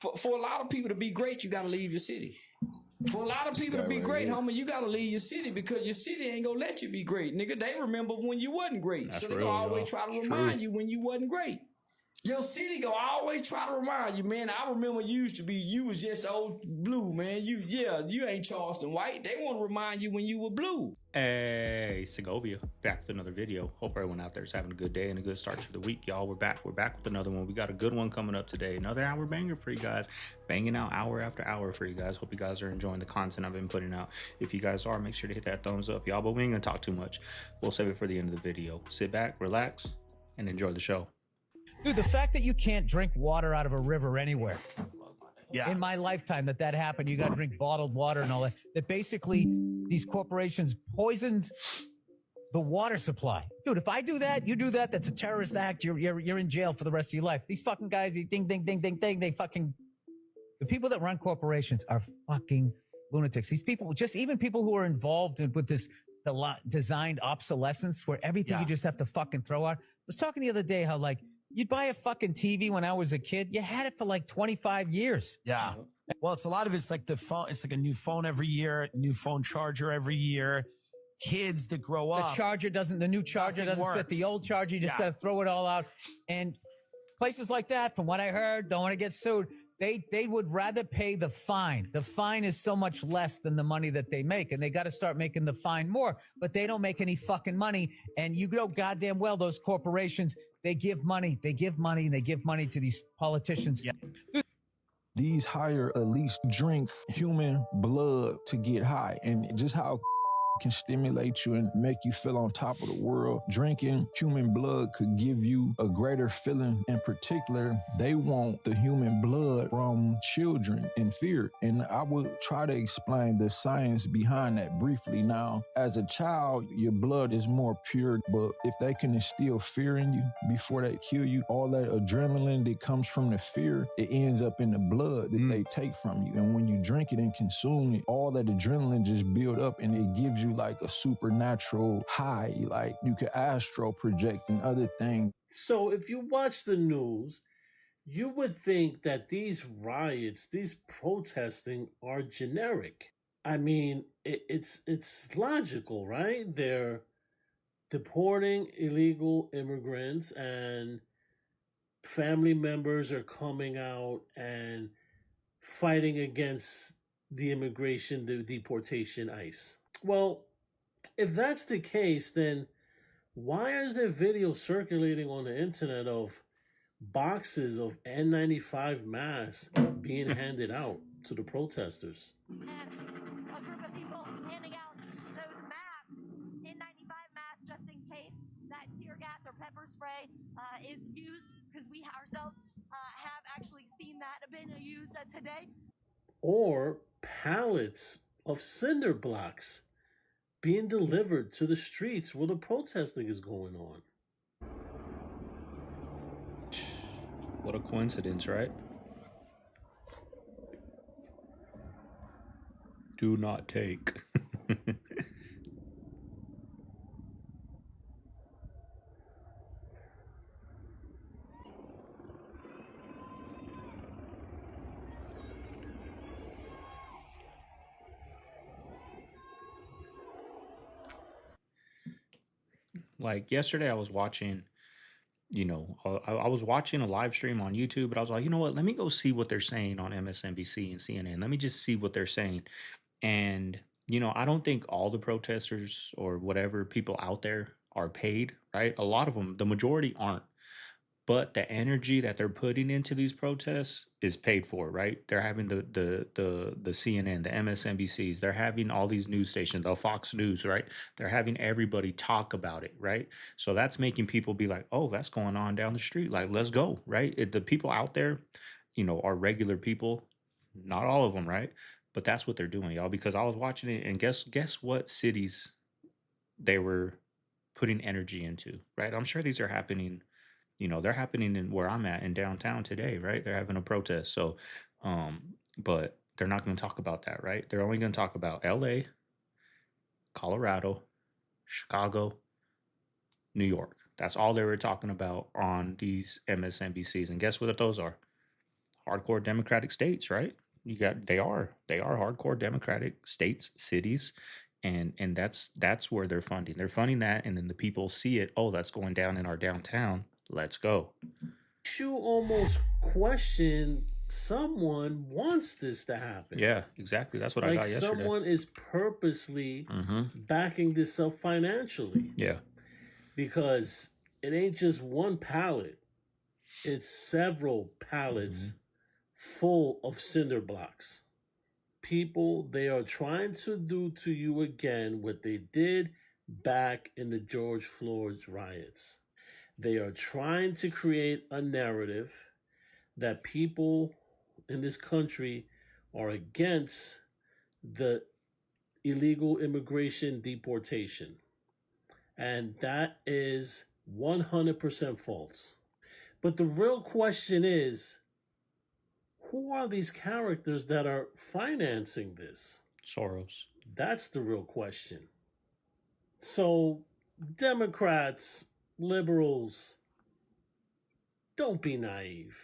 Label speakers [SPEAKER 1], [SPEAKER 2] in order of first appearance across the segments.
[SPEAKER 1] For a lot of people to be great, you got to leave your city. For a lot of people to be great, homie, you got to leave your city because your city ain't going to let you be great. Nigga, they remember when you wasn't great.
[SPEAKER 2] That's
[SPEAKER 1] so they
[SPEAKER 2] real,
[SPEAKER 1] going to always try to remind you when you wasn't great. Your city gonna always try to remind you, man. I remember you used to be, you was just old blue, man. You ain't Charleston White. They want to remind you when you were blue.
[SPEAKER 2] Hey, Segovia, back with another video. Hope everyone out there is having a good day and a good start to the week, y'all. We're back with another one. We got a good one coming up today. Another hour banger for you guys, banging out hour after hour for you guys. Hope you guys are enjoying the content I've been putting out. If you guys are, make sure to hit that thumbs up, y'all. But we ain't gonna talk too much. We'll save it for the end of the video. Sit back, relax, and enjoy the show.
[SPEAKER 3] Dude, the fact that you can't drink water out of a river anywhere. Yeah. In my lifetime that happened, you got to drink bottled water and all that. That basically these corporations poisoned the water supply. Dude, if I do that, you do that, that's a terrorist act. You're in jail for the rest of your life. These fucking guys, ding, ding, ding, ding, ding, they fucking... The people that run corporations are fucking lunatics. These people, just even people who are involved with this designed obsolescence where everything you just have to fucking throw out. I was talking the other day how like, you'd buy a fucking TV when I was a kid. You had it for like 25 years.
[SPEAKER 4] Yeah. Well, it's a lot of it's like the phone. It's like a new phone every year, new phone charger every year. Kids that grow up.
[SPEAKER 3] The new charger doesn't fit the old charger. You just got to throw it all out. And places like that, from what I heard, don't want to get sued. They would rather pay the fine. The fine is so much less than the money that they make. And they got to start making the fine more. But they don't make any fucking money. And you know goddamn well those corporations, they give money. They give money and they give money to these politicians. Yeah.
[SPEAKER 5] These higher elites drink human blood to get high. And just how can stimulate you and make you feel on top of the world. Drinking human blood could give you a greater feeling. In particular, they want the human blood from children in fear. And I will try to explain the science behind that briefly. Now, as a child, your blood is more pure, but if they can instill fear in you before they kill you, all that adrenaline that comes from the fear, it ends up in the blood that they take from you. And when you drink it and consume it, all that adrenaline just build up and it gives you like a supernatural high, like you could astral project and other things.
[SPEAKER 6] So if you watch the news, you would think that these riots, these protesting are generic. I mean, it's logical, right? They're deporting illegal immigrants and family members are coming out and fighting against the immigration, the deportation ICE. Well, if that's the case, then why is there video circulating on the internet of boxes of N95 masks being handed out to the protesters?
[SPEAKER 7] And a group of people handing out those masks, N95 masks, just in case that tear gas or pepper spray is used, because we ourselves have actually seen that have been used today.
[SPEAKER 6] Or pallets of cinder blocks being delivered to the streets where the protesting is going on.
[SPEAKER 2] What a coincidence, right? Do not take. Like yesterday I was watching, I was watching a live stream on YouTube, but I was like, you know what, let me go see what they're saying on MSNBC and CNN. Let me just see what they're saying. And, I don't think all the protesters or whatever people out there are paid, right? A lot of them, the majority aren't. But the energy that they're putting into these protests is paid for, right? They're having the CNN, the MSNBCs, they're having all these news stations, the Fox News, right? They're having everybody talk about it, right? So that's making people be like, oh, that's going on down the street. Like, let's go, right? The people out there, are regular people, not all of them, right? But that's what they're doing, y'all, because I was watching it and guess what cities they were putting energy into, right? I'm sure these are happening. They're happening in where I'm at in downtown today, right? They're having a protest. So, but they're not going to talk about that, right? They're only going to talk about LA, Colorado, Chicago, New York. That's all they were talking about on these MSNBCs. And guess what those are? hardcore democratic states, right? They are hardcore democratic states, cities, and that's where they're funding. They're funding that, and then the people see it. Oh, that's going down in our downtown. Let's go.
[SPEAKER 6] You almost question someone wants this to happen.
[SPEAKER 2] Yeah, exactly. That's what I
[SPEAKER 6] Like
[SPEAKER 2] got yesterday.
[SPEAKER 6] someone is purposely backing this up financially.
[SPEAKER 2] Yeah.
[SPEAKER 6] Because it ain't just one pallet. It's several pallets full of cinder blocks. People, they are trying to do to you again what they did back in the George Floyd riots. They are trying to create a narrative that people in this country are against the illegal immigration deportation. And that is 100% false. But the real question is, who are these characters that are financing this?
[SPEAKER 2] Soros.
[SPEAKER 6] That's the real question. So, Democrats, liberals, don't be naive.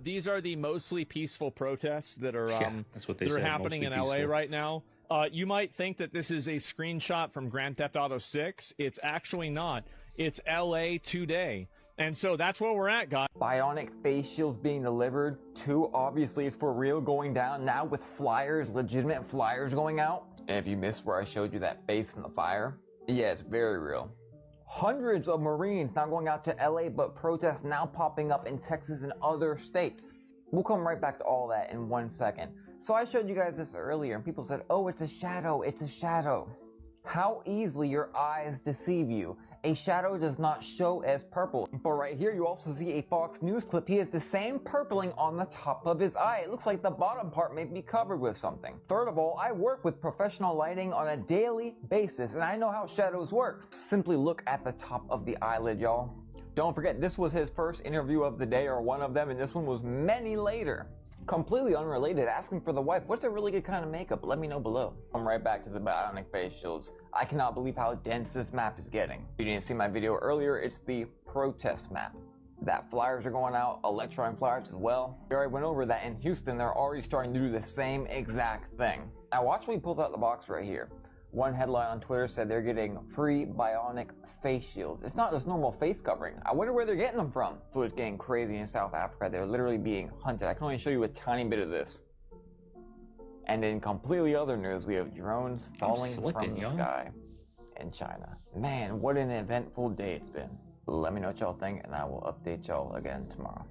[SPEAKER 8] These are the mostly peaceful protests that are
[SPEAKER 2] that's what they
[SPEAKER 8] that are
[SPEAKER 2] said,
[SPEAKER 8] happening in
[SPEAKER 2] mostly
[SPEAKER 8] LA
[SPEAKER 2] peaceful.
[SPEAKER 8] right now. You might think that this is a screenshot from Grand Theft Auto 6. It's actually not. It's LA today. And so that's where we're at, guys.
[SPEAKER 9] Bionic face shields being delivered. 2, obviously it's for real, going down now with flyers, legitimate flyers going out. And if you missed where I showed you that face in the fire, yeah, it's very real. Hundreds of Marines now going out to LA, but protests now popping up in Texas and other states. We'll come right back to all that in 1 second. So I showed you guys this earlier and people said, oh, it's a shadow, it's a shadow. How easily your eyes deceive you. A shadow does not show as purple. But right here you also see a Fox News clip. He has the same purpling on the top of his eye. It looks like the bottom part may be covered with something. Third of all, I work with professional lighting on a daily basis and I know how shadows work. Simply look at the top of the eyelid, y'all. Don't forget, this was his first interview of the day, or one of them, and this one was many later. Completely unrelated, asking for the wife, what's a really good kind of makeup? Let me know below. I'm right back to the bionic face shields. I cannot believe how dense this map is getting. If you didn't see my video earlier, it's the protest map. That flyers are going out, electronic flyers as well. We already went over that in Houston. They're already starting to do the same exact thing. Now watch when he pulls out the box right here. One headline on Twitter said they're getting free bionic face shields. It's not just normal face covering. I wonder where they're getting them from. So it's getting crazy in South Africa. They're literally being hunted. I can only show you a tiny bit of this. And in completely other news, we have drones falling from the sky in China. Man, what an eventful day it's been. Let me know what y'all think, and I will update y'all again tomorrow.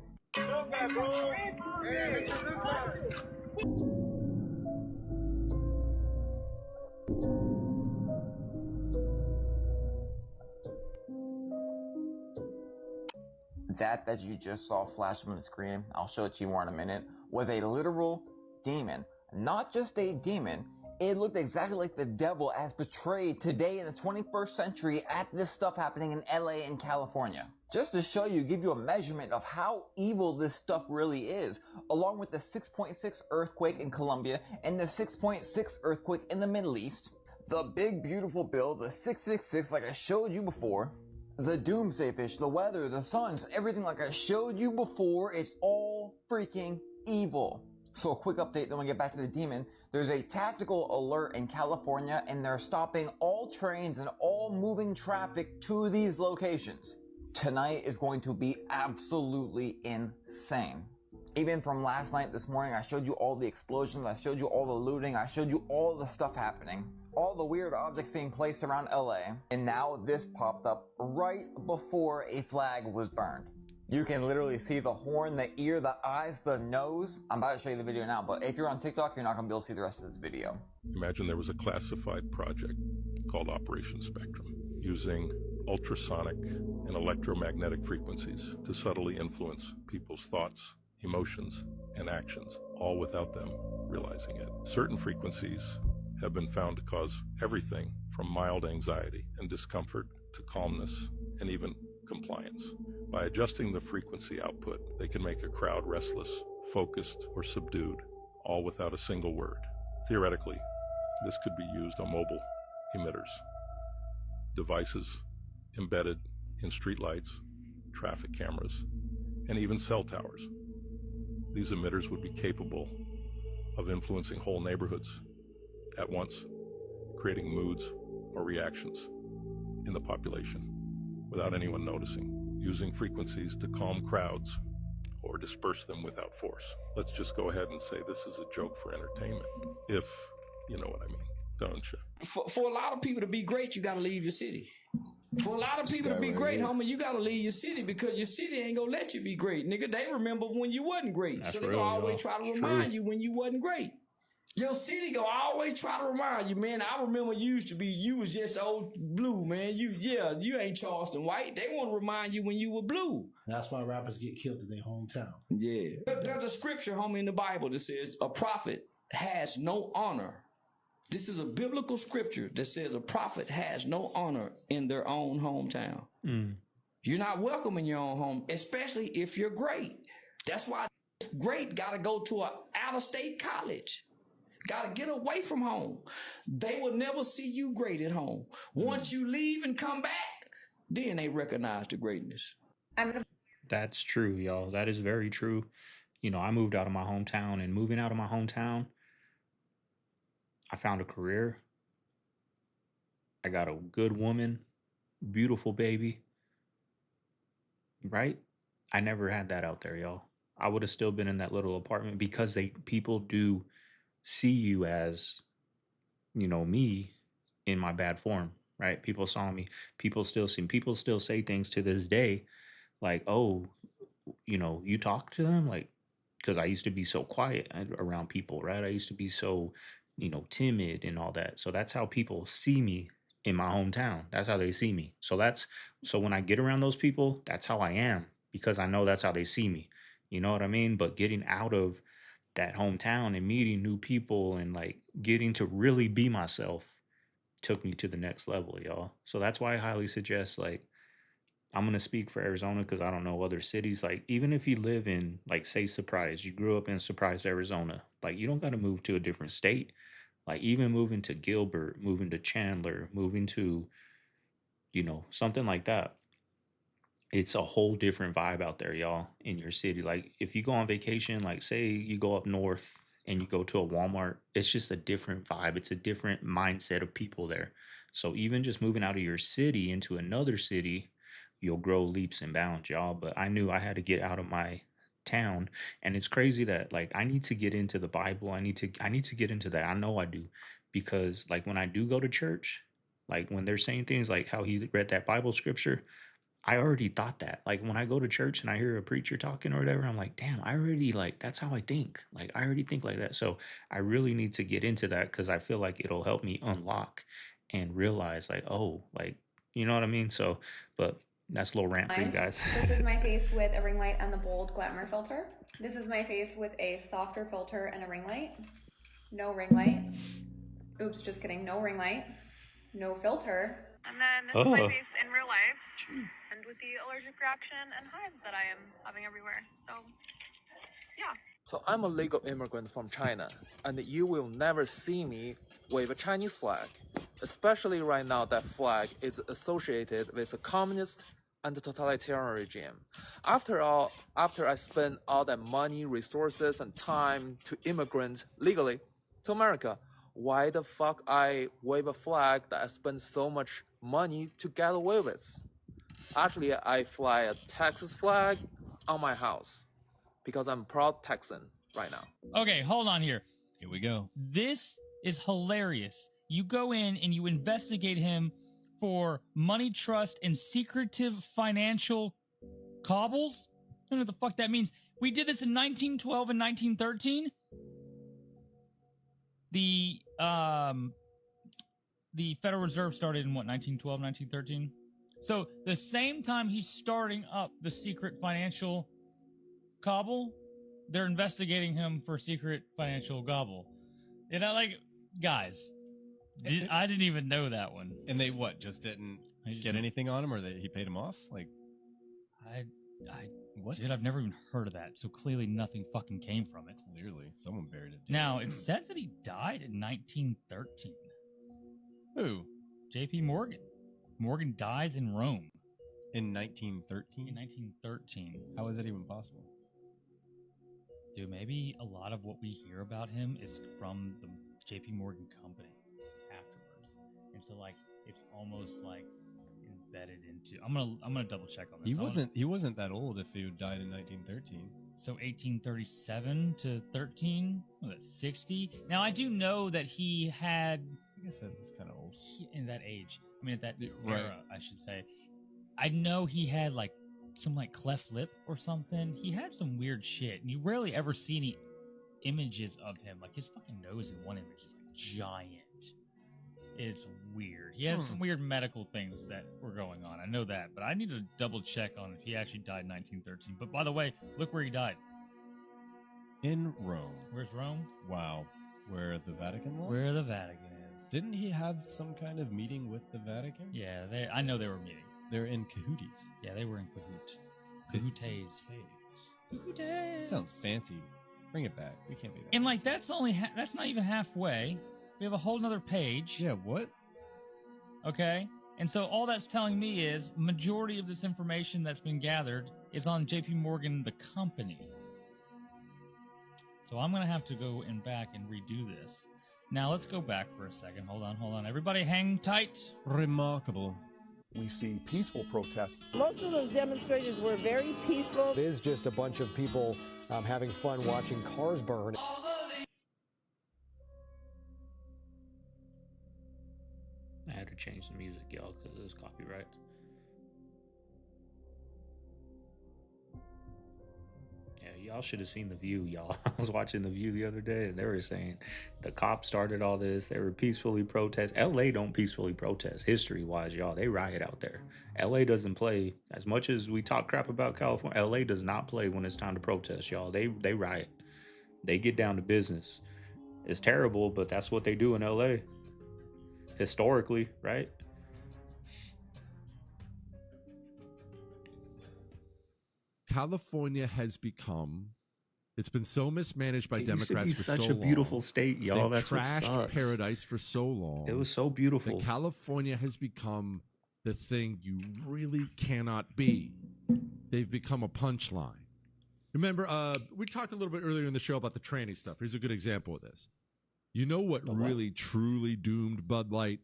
[SPEAKER 9] That you just saw flash on the screen, I'll show it to you more in a minute, was a literal demon. Not just a demon, it looked exactly like the devil as portrayed today in the 21st century at this stuff happening in LA and California. Just to show you, give you a measurement of how evil this stuff really is, along with the 6.6 earthquake in Colombia and the 6.6 earthquake in the Middle East, the big beautiful bill, the 666 like I showed you before, the doomsday fish, the weather, the suns, everything like I showed you before, it's all freaking evil. So a quick update, then we get back to the demon. There's a tactical alert in California and they're stopping all trains and all moving traffic to these locations. Tonight is going to be absolutely insane. Even from last night, this morning, I showed you all the explosions, I showed you all the looting, I showed you all the stuff happening. All the weird objects being placed around LA. And now this popped up right before a flag was burned. You can literally see the horn, the ear, the eyes, the nose. I'm about to show you the video now, but if you're on TikTok, you're not going to be able to see the rest of this video.
[SPEAKER 10] Imagine there was a classified project called Operation Spectrum, using ultrasonic and electromagnetic frequencies to subtly influence people's thoughts, emotions, and actions, all without them realizing it. Certain frequencies have been found to cause everything from mild anxiety and discomfort to calmness and even compliance. By adjusting the frequency output, they can make a crowd restless, focused, or subdued, all without a single word. Theoretically, this could be used on mobile emitters, devices embedded in streetlights, traffic cameras, and even cell towers. these emitters would be capable of influencing whole neighborhoods at once, creating moods or reactions in the population without anyone noticing, using frequencies to calm crowds or disperse them without force. Let's just go ahead and say this is a joke for entertainment, if you know what I mean, don't you?
[SPEAKER 1] For a lot of people to be great, you got to leave your city. For a lot of people to be great, homie, you got to leave your city because your city ain't going to let you be great. Nigga, they remember when you wasn't great.
[SPEAKER 2] That's
[SPEAKER 1] so they
[SPEAKER 2] real,
[SPEAKER 1] gonna always
[SPEAKER 2] y'all.
[SPEAKER 1] try to
[SPEAKER 2] It's
[SPEAKER 1] remind
[SPEAKER 2] true.
[SPEAKER 1] you when you wasn't great. Your city gonna always try to remind you, man. I remember you used to be, you was just old blue, man. You ain't Charleston White. They want to remind you when you were blue.
[SPEAKER 11] That's why rappers get killed in their hometown.
[SPEAKER 1] Yeah. There's a scripture, homie, in the Bible that says a prophet has no honor. This is a biblical scripture that says a prophet has no honor in their own hometown. You're not welcome in your own home, especially if you're great. That's why great got to go to an out-of-state college. Got to get away from home. They will never see you great at home. Once you leave and come back, then they recognize the greatness.
[SPEAKER 2] That's true, y'all. That is very true. You know, I moved out of my hometown, and moving out of my hometown, I found a career. I got a good woman, beautiful baby. Right? I never had that out there, y'all. I would have still been in that little apartment because people do see you as, you know, me in my bad form, right? People saw me. People still see me. People still say things to this day like, oh, you know, you talk to them, like, because I used to be so quiet around people, right? I used to be so, you know, timid and all that. So that's how people see me in my hometown. That's how they see me. So when I get around those people, that's how I am because I know that's how they see me. You know what I mean? But getting out of that hometown and meeting new people and like getting to really be myself took me to the next level, y'all. So that's why I highly suggest, like, I'm going to speak for Arizona because I don't know other cities. Like, even if you live in, like, say, Surprise, you grew up in Surprise, Arizona, like, you don't got to move to a different state. Like, even moving to Gilbert, moving to Chandler, moving to, you know, something like that. It's a whole different vibe out there, y'all, in your city. Like, if you go on vacation, like, say you go up north and you go to a Walmart, it's just a different vibe. It's a different mindset of people there. So even just moving out of your city into another city, you'll grow leaps and bounds, y'all. But I knew I had to get out of my town, and it's crazy that, like, I need to get into the Bible. I need to get into that. I know I do, because like when I do go to church, like when they're saying things like how he read that Bible scripture, I already thought that. Like when I go to church and I hear a preacher talking or whatever, I'm like, damn, I already, like, that's how I think. Like I already think like that. So I really need to get into that because I feel like it'll help me unlock and realize, like, oh, like, you know what I mean? So, but that's a little rant for you guys.
[SPEAKER 12] This is my face with a ring light and the bold glamour filter. This is my face with a softer filter and a ring light. No ring light. Oops, just kidding. No ring light. No filter. And then this is my face in real life, and with the allergic reaction and hives that I am having everywhere. So, yeah.
[SPEAKER 13] So I'm a legal immigrant from China, and you will never see me wave a Chinese flag, especially right now that flag is associated with a communist and totalitarian regime. After all, after I spent all that money, resources, and time to immigrate legally to America, why the fuck I wave a flag that I spent so much money to get away with? Actually, I fly a Texas flag on my house because I'm a proud Texan right now.
[SPEAKER 14] Okay, hold on here. Here we go. This is hilarious. You go in and you investigate him for money trust and secretive financial cobbles? I don't know what the fuck that means. We did this in 1912 and 1913. The Federal Reserve started in what, 1912, 1913? So the same time he's starting up the secret financial cobble, they're investigating him for secret financial gobble. You know, like, guys, I didn't even know that one.
[SPEAKER 15] And they what? Just didn't get anything on him, or he paid him off? Like,
[SPEAKER 14] what? Dude, I've never even heard of that. So clearly nothing fucking came from it.
[SPEAKER 15] Clearly, someone buried it.
[SPEAKER 14] Now it says that he died in 1913.
[SPEAKER 15] Who?
[SPEAKER 14] J.P. Morgan. Morgan dies in Rome.
[SPEAKER 15] In 1913?
[SPEAKER 14] In 1913.
[SPEAKER 15] How is that even possible?
[SPEAKER 14] Dude, maybe a lot of what we hear about him is from the JP Morgan company afterwards. And so like it's almost like embedded into I'm gonna double check on this.
[SPEAKER 15] He wasn't that old if he died in 1913.
[SPEAKER 14] So 1837 to 13, was that 60? Now I do know that he had,
[SPEAKER 15] I guess that was kind of old
[SPEAKER 14] in that age. I mean, at that
[SPEAKER 15] right.
[SPEAKER 14] era, I should say. I know he had like some like cleft lip or something. He had some weird shit, and you rarely ever see any images of him. Like his fucking nose in one image is like giant. It's weird. He has some weird medical things that were going on. I know that, but I need to double check on if he actually died in 1913. But by the way, look where he died.
[SPEAKER 15] In Rome.
[SPEAKER 14] Where's Rome?
[SPEAKER 15] Wow. Where the Vatican was?
[SPEAKER 14] Where the Vatican is.
[SPEAKER 15] Didn't he have some kind of meeting with the Vatican?
[SPEAKER 14] Yeah, I know they were meeting.
[SPEAKER 15] They're in cahooties.
[SPEAKER 14] Yeah, they were in cahoots. Cahoots.
[SPEAKER 15] That sounds fancy. Bring it back. We can't be that.
[SPEAKER 14] And like that's only that's not even halfway. We have a whole nother page.
[SPEAKER 15] Yeah, what?
[SPEAKER 14] Okay. And so all that's telling me is majority of this information that's been gathered is on JP Morgan, the company. So I'm going to have to go and back and redo this. Now let's go back for a second. Hold on. Everybody hang tight.
[SPEAKER 15] Remarkable.
[SPEAKER 16] We see peaceful protests.
[SPEAKER 17] Most of those demonstrations were very peaceful.
[SPEAKER 16] It is just a bunch of people having fun watching cars burn.
[SPEAKER 2] I had to change the music, y'all, because it was copyright. Yeah, y'all should have seen The View, y'all. I was watching The View the other day, and they were saying the cops started all this. They were peacefully protest. LA don't peacefully protest, history-wise, y'all. They riot out there. LA doesn't play. As much as we talk crap about California, LA does not play when it's time to protest, y'all. They riot. They get down to business. It's terrible, but that's what they do in LA. Historically, right?
[SPEAKER 18] California has become, it's been so mismanaged by Democrats for so long.
[SPEAKER 2] Such a beautiful state, y'all. That's what
[SPEAKER 18] trashed
[SPEAKER 2] sucks.
[SPEAKER 18] paradise for so long.
[SPEAKER 2] It was so beautiful.
[SPEAKER 18] That California has become the thing you really cannot be. They've become a punchline. Remember, we talked a little bit earlier in the show about the tranny stuff. Here's a good example of this. You know what really truly doomed Bud Light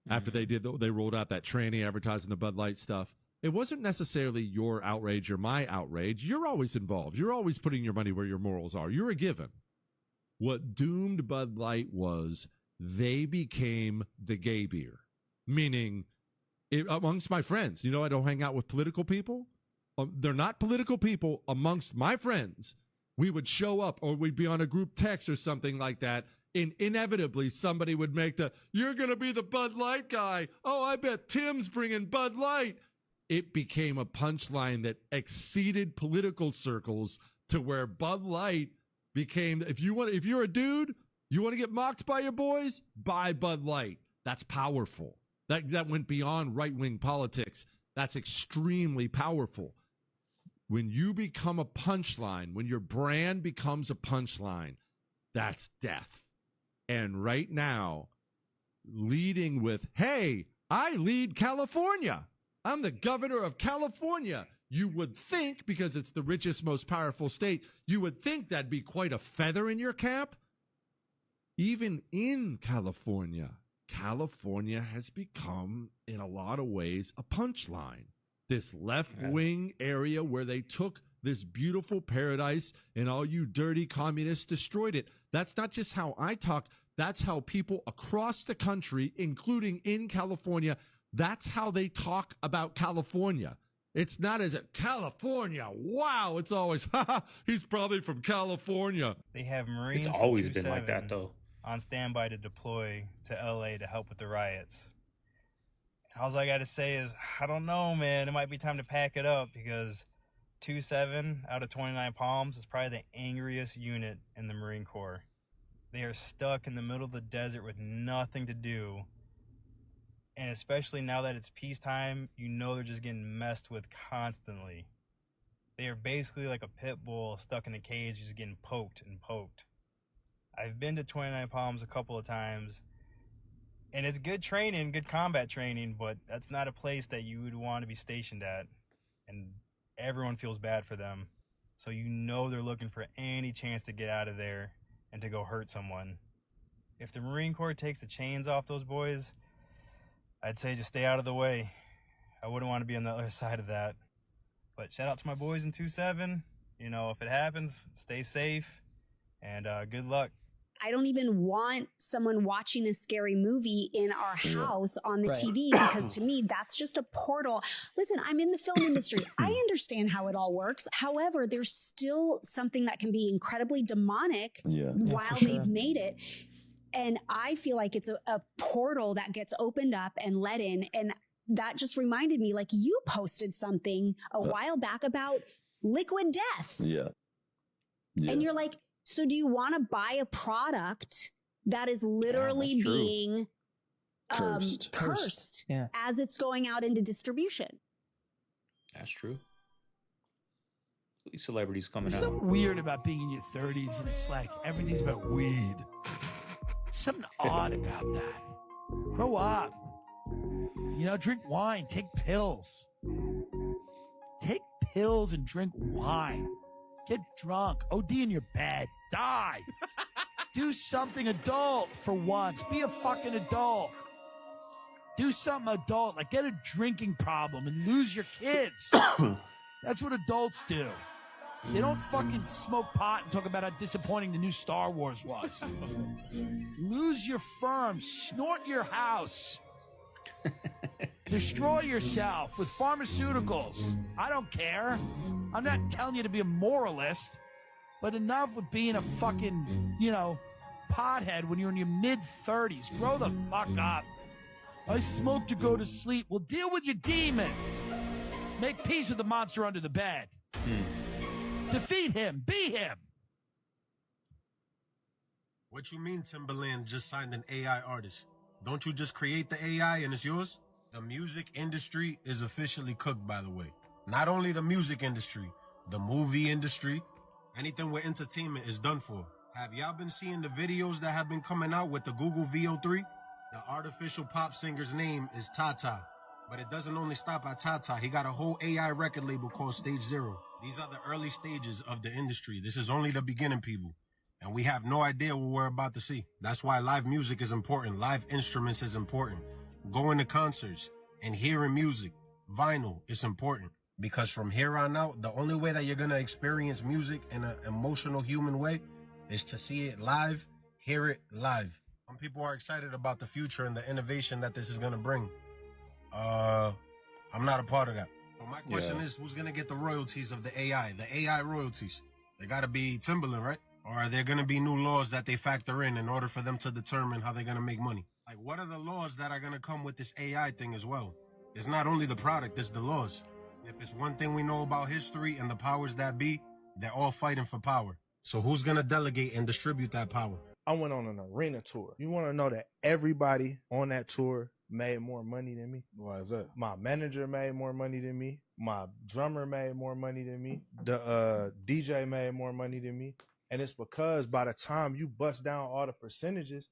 [SPEAKER 18] after they rolled out that tranny advertising the Bud Light stuff? It wasn't necessarily your outrage or my outrage. You're always involved. You're always putting your money where your morals are. You're a given. What doomed Bud Light was they became the gay beer. Meaning, amongst my friends, you know, I don't hang out with political people. They're not political people. Amongst my friends, we would show up or we'd be on a group text or something like that. And inevitably, somebody would make you're going to be the Bud Light guy. Oh, I bet Tim's bringing Bud Light. It became a punchline that exceeded political circles to where Bud Light became, if you're a dude, you want to get mocked by your boys, buy Bud Light. That's powerful. That went beyond right-wing politics. That's extremely powerful. When you become a punchline, when your brand becomes a punchline, that's death. And right now, leading with, hey, I lead California. I'm the governor of California. You would think, because it's the richest, most powerful state, you would think that'd be quite a feather in your cap. Even in California, California has become, in a lot of ways, a punchline. This left-wing area where they took this beautiful paradise and all you dirty communists destroyed it. That's not just how I talk. That's how people across the country, including in California, that's how they talk about California. It's not as a California. Wow. It's always, he's probably from California.
[SPEAKER 19] They have Marines.
[SPEAKER 2] It's always been like that, though.
[SPEAKER 19] On standby to deploy to LA to help with the riots. All I got to say is, I don't know, man. It might be time to pack it up because 2-7 out of 29 Palms is probably the angriest unit in the Marine Corps. They are stuck in the middle of the desert with nothing to do. And especially now that it's peacetime, you know they're just getting messed with constantly. They are basically like a pit bull stuck in a cage just getting poked and poked. I've been to 29 Palms a couple of times. And it's good training, good combat training, but that's not a place that you would want to be stationed at. And everyone feels bad for them. So you know they're looking for any chance to get out of there and to go hurt someone. If the Marine Corps takes the chains off those boys, I'd say just stay out of the way. I wouldn't want to be on the other side of that. But shout out to my boys in 2-7. You know, if it happens, stay safe and good luck.
[SPEAKER 20] I don't even want someone watching a scary movie in our house on the TV, because to me, that's just a portal. Listen, I'm in the film industry. I understand how it all works. However, there's still something that can be incredibly demonic while they've made it. And I feel like it's a portal that gets opened up and let in. And that just reminded me, like, you posted something a while back about liquid death. And you're like, so do you want to buy a product that is literally being cursed as it's going out into distribution?
[SPEAKER 2] That's true. These celebrities coming
[SPEAKER 4] There's
[SPEAKER 2] out.
[SPEAKER 4] something weird about being in your 30s, and it's like everything's about weed. Something odd about that. Grow up. You know, drink wine, take pills. Take pills and drink wine. Get drunk, OD in your bed, die. Do something adult for once. Be a fucking adult. Do something adult, like get a drinking problem and lose your kids. That's what adults do. They don't fucking smoke pot and talk about how disappointing the new Star Wars was. Lose your firm, snort your house. Destroy yourself with pharmaceuticals. I don't care. I'm not telling you to be a moralist, but enough with being a fucking, you know, pothead when you're in your mid-30s. Grow the fuck up. I smoke to go to sleep. Well, deal with your demons. Make peace with the monster under the bed. Defeat him. Be him.
[SPEAKER 21] What you mean Timbaland just signed an AI artist? Don't you just create the AI and it's yours? The music industry is officially cooked, by the way. Not only the music industry, the movie industry, anything with entertainment is done for. Have y'all been seeing the videos that have been coming out with the Google VO3? The artificial pop singer's name is Tata. But it doesn't only stop at Tata. He got a whole AI record label called Stage Zero. These are the early stages of the industry. This is only the beginning, people. And we have no idea what we're about to see. That's why live music is important. Live instruments is important. Going to concerts and hearing music, vinyl, is important. Because from here on out, the only way that you're going to experience music in an emotional human way is to see it live, hear it live. Some people are excited about the future and the innovation that this is going to bring. I'm not a part of that. But my question is, who's going to get the royalties of the AI? The AI royalties. They got to be Timbaland, right? Or are there going to be new laws that they factor in order for them to determine how they're going to make money? Like, what are the laws that are going to come with this AI thing as well? It's not only the product, it's the laws. If it's one thing we know about history and the powers that be, they're all fighting for power. So who's going to delegate and distribute that power?
[SPEAKER 22] I went on an arena tour. You want to know that everybody on that tour made more money than me?
[SPEAKER 11] Why is that?
[SPEAKER 22] My manager made more money than me. My drummer made more money than me. The DJ made more money than me. And it's because by the time you bust down all the percentages,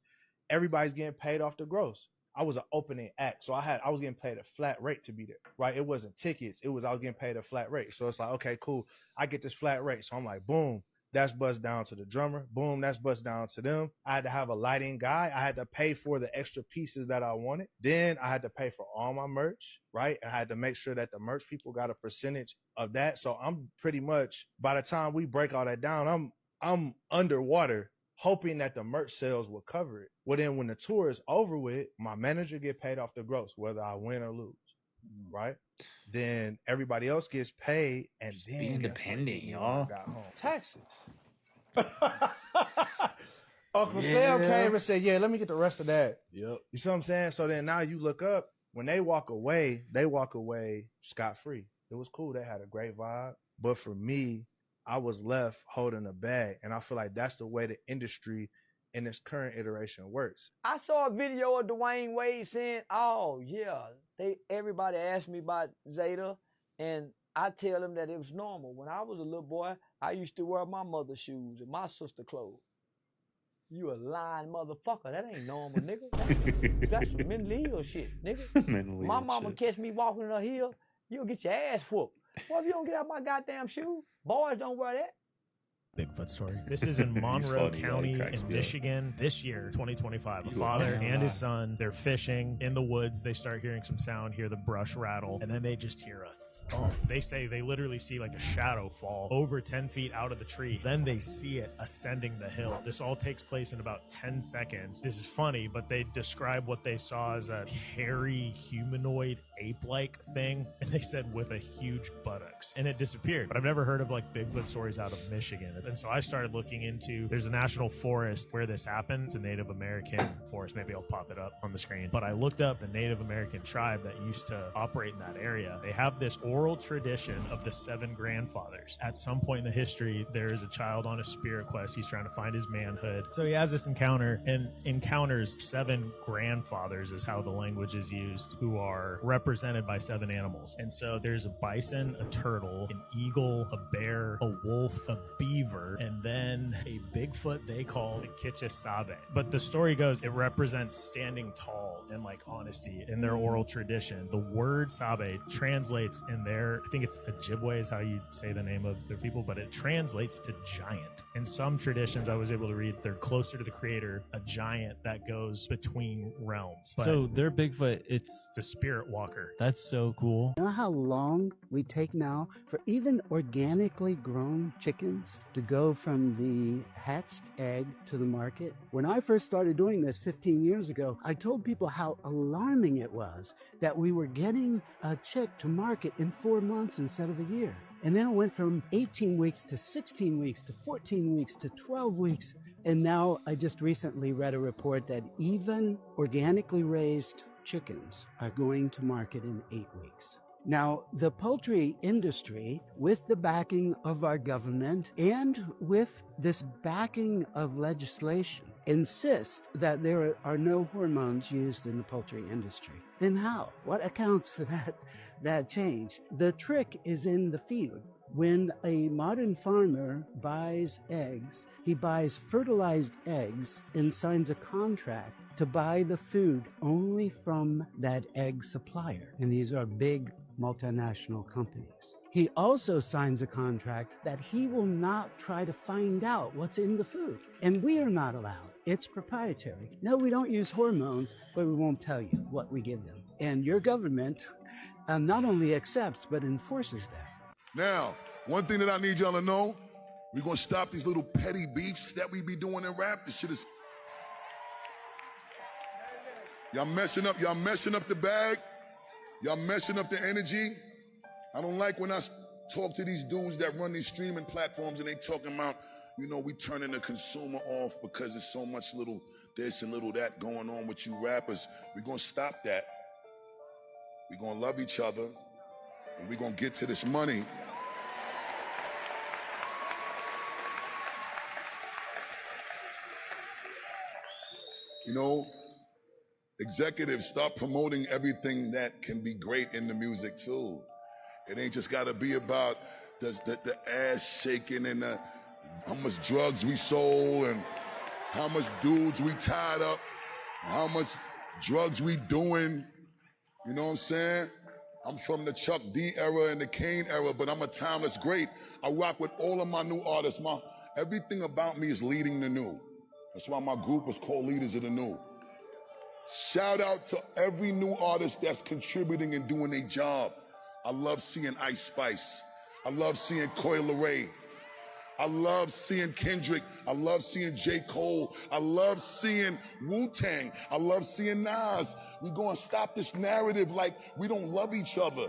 [SPEAKER 22] everybody's getting paid off the gross. I was an opening act, so I was getting paid a flat rate to be there, right? It wasn't tickets. I was getting paid a flat rate. So it's like, okay, cool. I get this flat rate. So I'm like, boom, that's bust down to the drummer. Boom, that's bust down to them. I had to have a lighting guy. I had to pay for the extra pieces that I wanted. Then I had to pay for all my merch, right? And I had to make sure that the merch people got a percentage of that. So I'm pretty much, by the time we break all that down, I'm underwater, hoping that the merch sales will cover it. Well, then when the tour is over with, my manager get paid off the gross, whether I win or lose, right? Then everybody else gets paid, and then
[SPEAKER 2] be independent, y'all.
[SPEAKER 22] Got home. Taxes. Uncle Sam came and said, "Yeah, let me get the rest of that."
[SPEAKER 11] Yep.
[SPEAKER 22] You see what I'm saying? So then now you look up, when they walk away scot-free. It was cool. They had a great vibe, but for me, I was left holding a bag, and I feel like that's the way the industry in its current iteration works.
[SPEAKER 23] I saw a video of Dwayne Wade saying, "Oh yeah, everybody asked me about Zeta, and I tell them that it was normal. When I was a little boy, I used to wear my mother's shoes and my sister's clothes." You a lying motherfucker. That ain't normal, nigga. That's some mentally ill shit, nigga. My mama catch me walking in a hill, you'll get your ass whooped. Well, if you don't get out my goddamn shoe, boys don't wear that.
[SPEAKER 3] Bigfoot story. This is in Monroe
[SPEAKER 2] funny,
[SPEAKER 3] County
[SPEAKER 2] cracks
[SPEAKER 3] in
[SPEAKER 2] me up.
[SPEAKER 3] Michigan this year, 2025. A
[SPEAKER 2] You
[SPEAKER 3] father
[SPEAKER 2] are
[SPEAKER 3] and his
[SPEAKER 2] alive.
[SPEAKER 3] son, they're fishing in the woods. They start hearing some sound, hear the brush rattle, and then they just hear a thump. They say they literally see like a shadow fall over 10 feet out of the tree. Then they see it ascending the hill. This all takes place in about 10 seconds. This is funny, but they describe what they saw as a hairy humanoid ape-like thing, and they said with a huge buttocks, and it disappeared. But I've never heard of like Bigfoot stories out of Michigan, and so I started looking into, there's a national forest where this happens, a Native American forest. Maybe I'll pop it up on the screen, but I looked up the Native American tribe that used to operate in that area. They have this oral tradition of the 7 grandfathers. At some point in the history, there is a child on a spirit quest. He's trying to find his manhood, so he has this encounter and encounters 7 grandfathers, is how the language is used, who are represented by 7 animals. And so there's a bison, a turtle, an eagle, a bear, a wolf, a beaver, and then a Bigfoot they call the Kitchisabe. But the story goes, it represents standing tall and like honesty in their oral tradition. The word Sabe translates in their, I think it's Ojibwe is how you say the name of their people, but it translates to giant. In some traditions I was able to read, they're closer to the creator, a giant that goes between realms. But
[SPEAKER 5] So their Bigfoot,
[SPEAKER 3] it's a spirit walker.
[SPEAKER 5] That's so cool.
[SPEAKER 7] You know how long we take now for even organically grown chickens to go from the hatched egg to the market? When I first started doing this 15 years ago, I told people how alarming it was that we were getting a chick to market in 4 months instead of a year. And then it went from 18 weeks to 16 weeks to 14 weeks to 12 weeks. And now I just recently read a report that even organically raised chickens are going to market in 8 weeks. Now, the poultry industry, with the backing of our government and with this backing of legislation, insists that there are no hormones used in the poultry industry. Then how? What accounts for that change? The trick is in the field. When a modern farmer buys eggs, he buys fertilized eggs and signs a contract to buy the food only from that egg supplier. And these are big multinational companies. He also signs a contract that he will not try to find out what's in the food. And we are not allowed. It's proprietary. No, we don't use hormones, but we won't tell you what we give them. And your government not only accepts, but enforces that.
[SPEAKER 24] Now, one thing that I need y'all to know, we're gonna stop these little petty beefs that we be doing in rap. This shit is... Y'all messing up the bag. Y'all messing up the energy. I don't like when I talk to these dudes that run these streaming platforms and they talking about, you know, we turning the consumer off because there's so much little this and little that going on with you rappers. We're gonna stop that. We're gonna love each other and we're gonna get to this money. You know, executives, stop promoting everything that can be great in the music too. It ain't just gotta be about the ass shaking and how much drugs we sold and how much dudes we tied up, how much drugs we doing. You know what I'm saying? I'm from the Chuck D era and the Kane era, but I'm a timeless great. I rock with all of my new artists. Everything about me is leading the new. That's why my group is called Leaders of the New. Shout out to every new artist that's contributing and doing their job. I love seeing Ice Spice. I love seeing Coi Leray. I love seeing Kendrick. I love seeing J. Cole. I love seeing Wu-Tang. I love seeing Nas. We're going to stop this narrative like we don't love each other.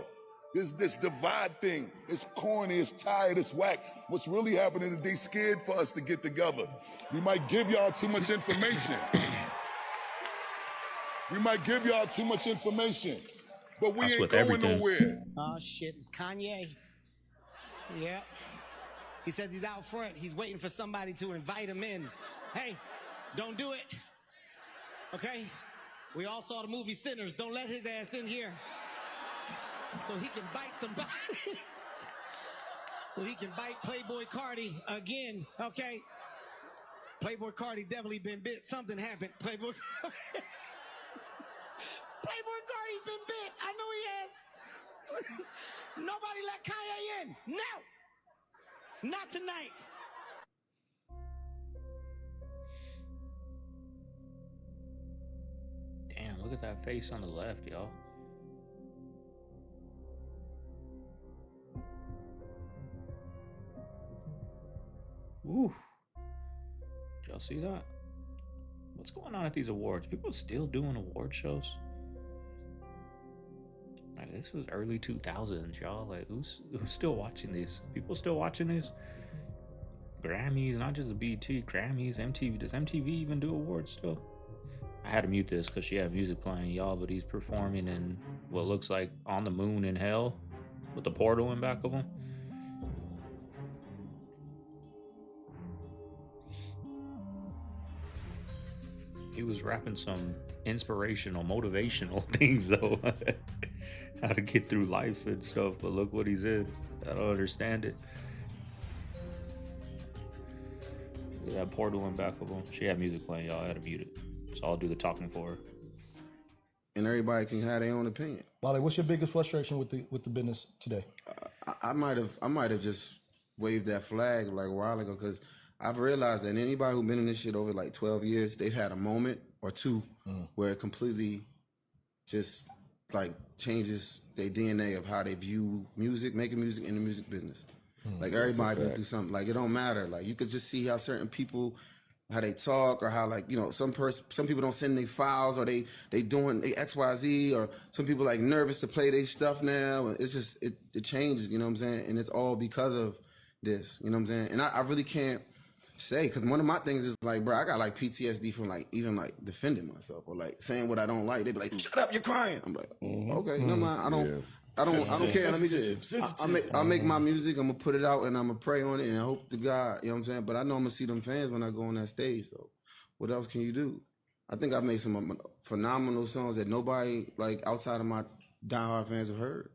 [SPEAKER 24] This divide thing. It's corny, it's tired, it's whack. What's really happening is they scared for us to get together. We might give y'all too much information. We might give y'all too much information, but we ain't going nowhere.
[SPEAKER 25] Oh shit, it's Kanye. Yeah. He says he's out front. He's waiting for somebody to invite him in. Hey, don't do it. Okay? We all saw the movie Sinners. Don't let his ass in here. So he can bite somebody. So he can bite Playboy Cardi again. Okay? Playboy Cardi definitely been bit. Something happened. Playboy Cardi's been bit. I know he has. Nobody let Kanye in. No. Not tonight.
[SPEAKER 2] Damn, look at that face on the left, y'all. Ooh. Did y'all see that? What's going on at these awards? People still doing award shows? Like, this was early 2000s, y'all. Like, who's still watching these? People still watching these? Grammys, not just the BET, Grammys, MTV. Does MTV even do awards still? I had to mute this because she had music playing, y'all, but he's performing in what looks like On the Moon in Hell with the portal in back of him. He was rapping some inspirational, motivational things, though. How to get through life and stuff, but look what he's in. I don't understand it. Look at that portal in back of him. She had music playing, y'all. I had to mute it. So I'll do the talking for her.
[SPEAKER 5] And everybody can have their own opinion.
[SPEAKER 6] Wally, what's your biggest frustration with the business today?
[SPEAKER 5] I might have just waved that flag like a while ago because I've realized that anybody who's been in this shit over like 12 years, they've had a moment or two where it completely just like changes their DNA of how they view music, making music in the music business. Like everybody been through something. Like it don't matter. Like you could just see how certain people, how they talk, or how, like, you know, some people don't send their files, or they doing they XYZ, or some people like nervous to play their stuff now. It's just it changes, you know what I'm saying? And it's all because of this, you know what I'm saying? And I really can't say, because one of my things is like, bro, I got like PTSD from like even like defending myself or like saying what I don't like. They be like, shut up, you're crying. I'm like, okay, no mind, I don't care. Let me just I make my music. I'm gonna put it out and I'm gonna pray on it and I hope to God, you know what I'm saying? But I know I'm gonna see them fans when I go on that stage. So what else can you do? I think I've made some phenomenal songs that nobody like outside of my diehard fans have heard.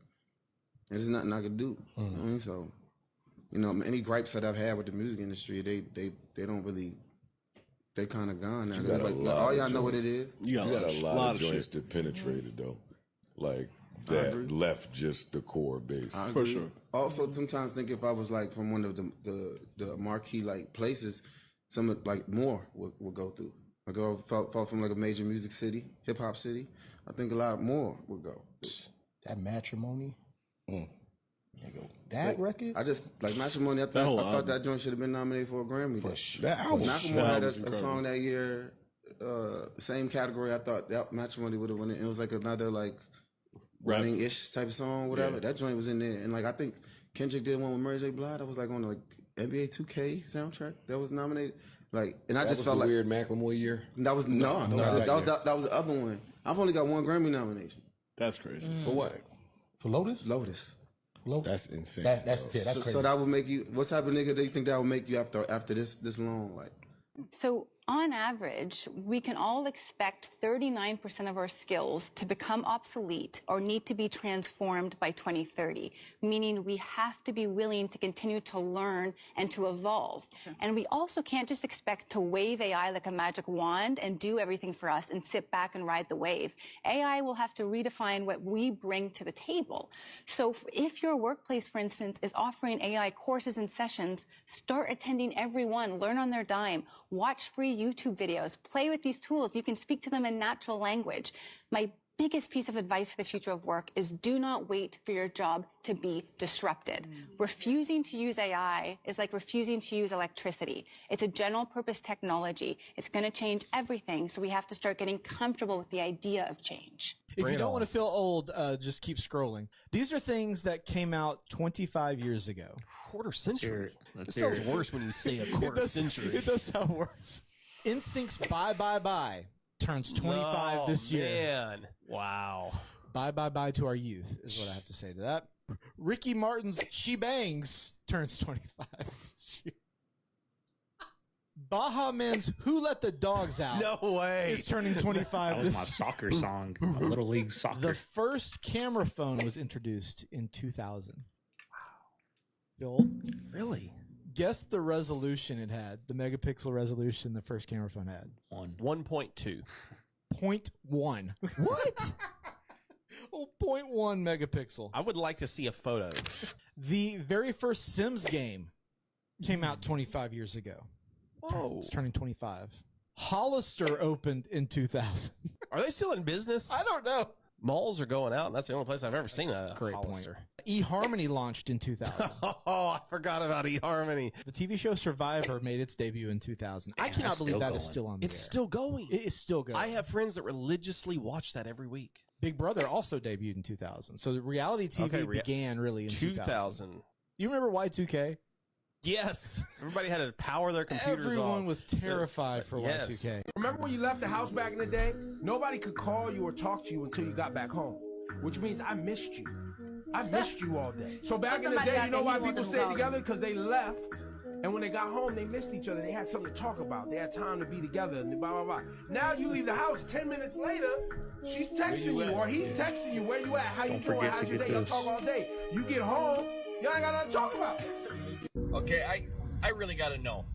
[SPEAKER 5] And there's nothing I could do. You know what I mean? So, you know, any gripes that I've had with the music industry, they don't really, they kind of gone now. Like, all y'all know what it is.
[SPEAKER 8] You got a lot of joints that penetrated though, like that left just the core base.
[SPEAKER 5] For sure. Also, sometimes think if I was like from one of the marquee like places, some like more would go through. Like I felt from like a major music city, hip hop city. I think a lot more would go.
[SPEAKER 6] That Matrimony. That record?
[SPEAKER 5] I just like Matrimony. I thought that joint should have been nominated for a Grammy. For
[SPEAKER 6] sure.
[SPEAKER 5] Macklemore had a song that year, same category. I thought that Matrimony would have won it. It was like another like running-ish type of song, whatever. Yeah. That joint was in there, and like I think Kendrick did one with Mary J. Blige. That was like on like NBA 2K soundtrack that was nominated. Like, and I just felt like
[SPEAKER 8] weird Macklemore year.
[SPEAKER 5] That was that was the other one. I've only got one Grammy nomination.
[SPEAKER 8] That's crazy. For what?
[SPEAKER 6] For Lotus?
[SPEAKER 5] Lotus.
[SPEAKER 8] That's insane.
[SPEAKER 6] That's crazy.
[SPEAKER 5] So that would make you. What type of nigga do you think that would make you after this long? Like,
[SPEAKER 9] so on average, we can all expect 39% of our skills to become obsolete or need to be transformed by 2030, meaning we have to be willing to continue to learn and to evolve. Okay. And we also can't just expect to wave AI like a magic wand and do everything for us and sit back and ride the wave. AI will have to redefine what we bring to the table. So if your workplace, for instance, is offering AI courses and sessions, start attending every one, learn on their dime, watch free YouTube videos, play with these tools. You can speak to them in natural language. My biggest piece of advice for the future of work is do not wait for your job to be disrupted. Refusing to use AI is like refusing to use electricity. It's a general purpose technology. It's going to change everything. So we have to start getting comfortable with the idea of change.
[SPEAKER 10] If you don't want to feel old, just keep scrolling. These are things that came out 25 years ago.
[SPEAKER 15] Quarter century.
[SPEAKER 10] It
[SPEAKER 15] sounds worse when you say a quarter century.
[SPEAKER 10] It does sound worse. NSYNC's Bye Bye Bye turns 25 this year.
[SPEAKER 15] Man. Wow.
[SPEAKER 10] Bye Bye Bye to our youth is what I have to say to that. Ricky Martin's She Bangs turns 25 this year. Baha Men's Who Let the Dogs Out
[SPEAKER 15] No way.
[SPEAKER 10] is turning 25
[SPEAKER 2] That was my soccer song, my Little League Soccer.
[SPEAKER 10] The first camera phone was introduced in 2000. Wow. Bill?
[SPEAKER 15] Really?
[SPEAKER 10] Guess the resolution it had, the megapixel resolution the first camera phone had.
[SPEAKER 15] 1.2.
[SPEAKER 10] 0.1.
[SPEAKER 15] What?
[SPEAKER 10] Oh, 0.1 megapixel.
[SPEAKER 1] I would like to see a photo.
[SPEAKER 10] The very first Sims game came out 25 years ago.
[SPEAKER 1] Whoa.
[SPEAKER 10] It's turning 25. Hollister opened in 2000.
[SPEAKER 1] Are they still in business?
[SPEAKER 10] I don't know.
[SPEAKER 1] Malls are going out, and that's the only place I've ever seen a
[SPEAKER 10] Great
[SPEAKER 1] Hollister.
[SPEAKER 10] point. eHarmony launched in 2000.
[SPEAKER 1] Oh, I forgot about eHarmony.
[SPEAKER 10] The TV show Survivor made its debut in 2000. I
[SPEAKER 1] Damn,
[SPEAKER 10] cannot
[SPEAKER 1] that's
[SPEAKER 10] believe
[SPEAKER 1] still
[SPEAKER 10] that
[SPEAKER 1] going.
[SPEAKER 10] is still on the
[SPEAKER 1] It's
[SPEAKER 10] air.
[SPEAKER 1] still going.
[SPEAKER 10] It is still going.
[SPEAKER 1] I have friends that religiously watch that every week.
[SPEAKER 10] Big Brother also debuted in 2000. So the reality TV began really in 2000. You remember Y2K?
[SPEAKER 1] Yes. Everybody had to power their computers
[SPEAKER 10] Everyone
[SPEAKER 1] off.
[SPEAKER 10] was terrified for
[SPEAKER 1] Yes.
[SPEAKER 10] Y2K.
[SPEAKER 12] Remember when you left the house back in the day? Nobody could call you or talk to you until you got back home, which means I missed you. I missed you all day. So back in the day, you know why people stayed together? Because they left, and when they got home, they missed each other. They had something to talk about. They had time to be together, and blah, blah, blah. Now you leave the house, 10 minutes later, she's texting you, or he's texting you, where you at, how you doing, how's your day, y'all talk all day. You get home, y'all ain't got nothing to talk about.
[SPEAKER 13] Okay, I really gotta know.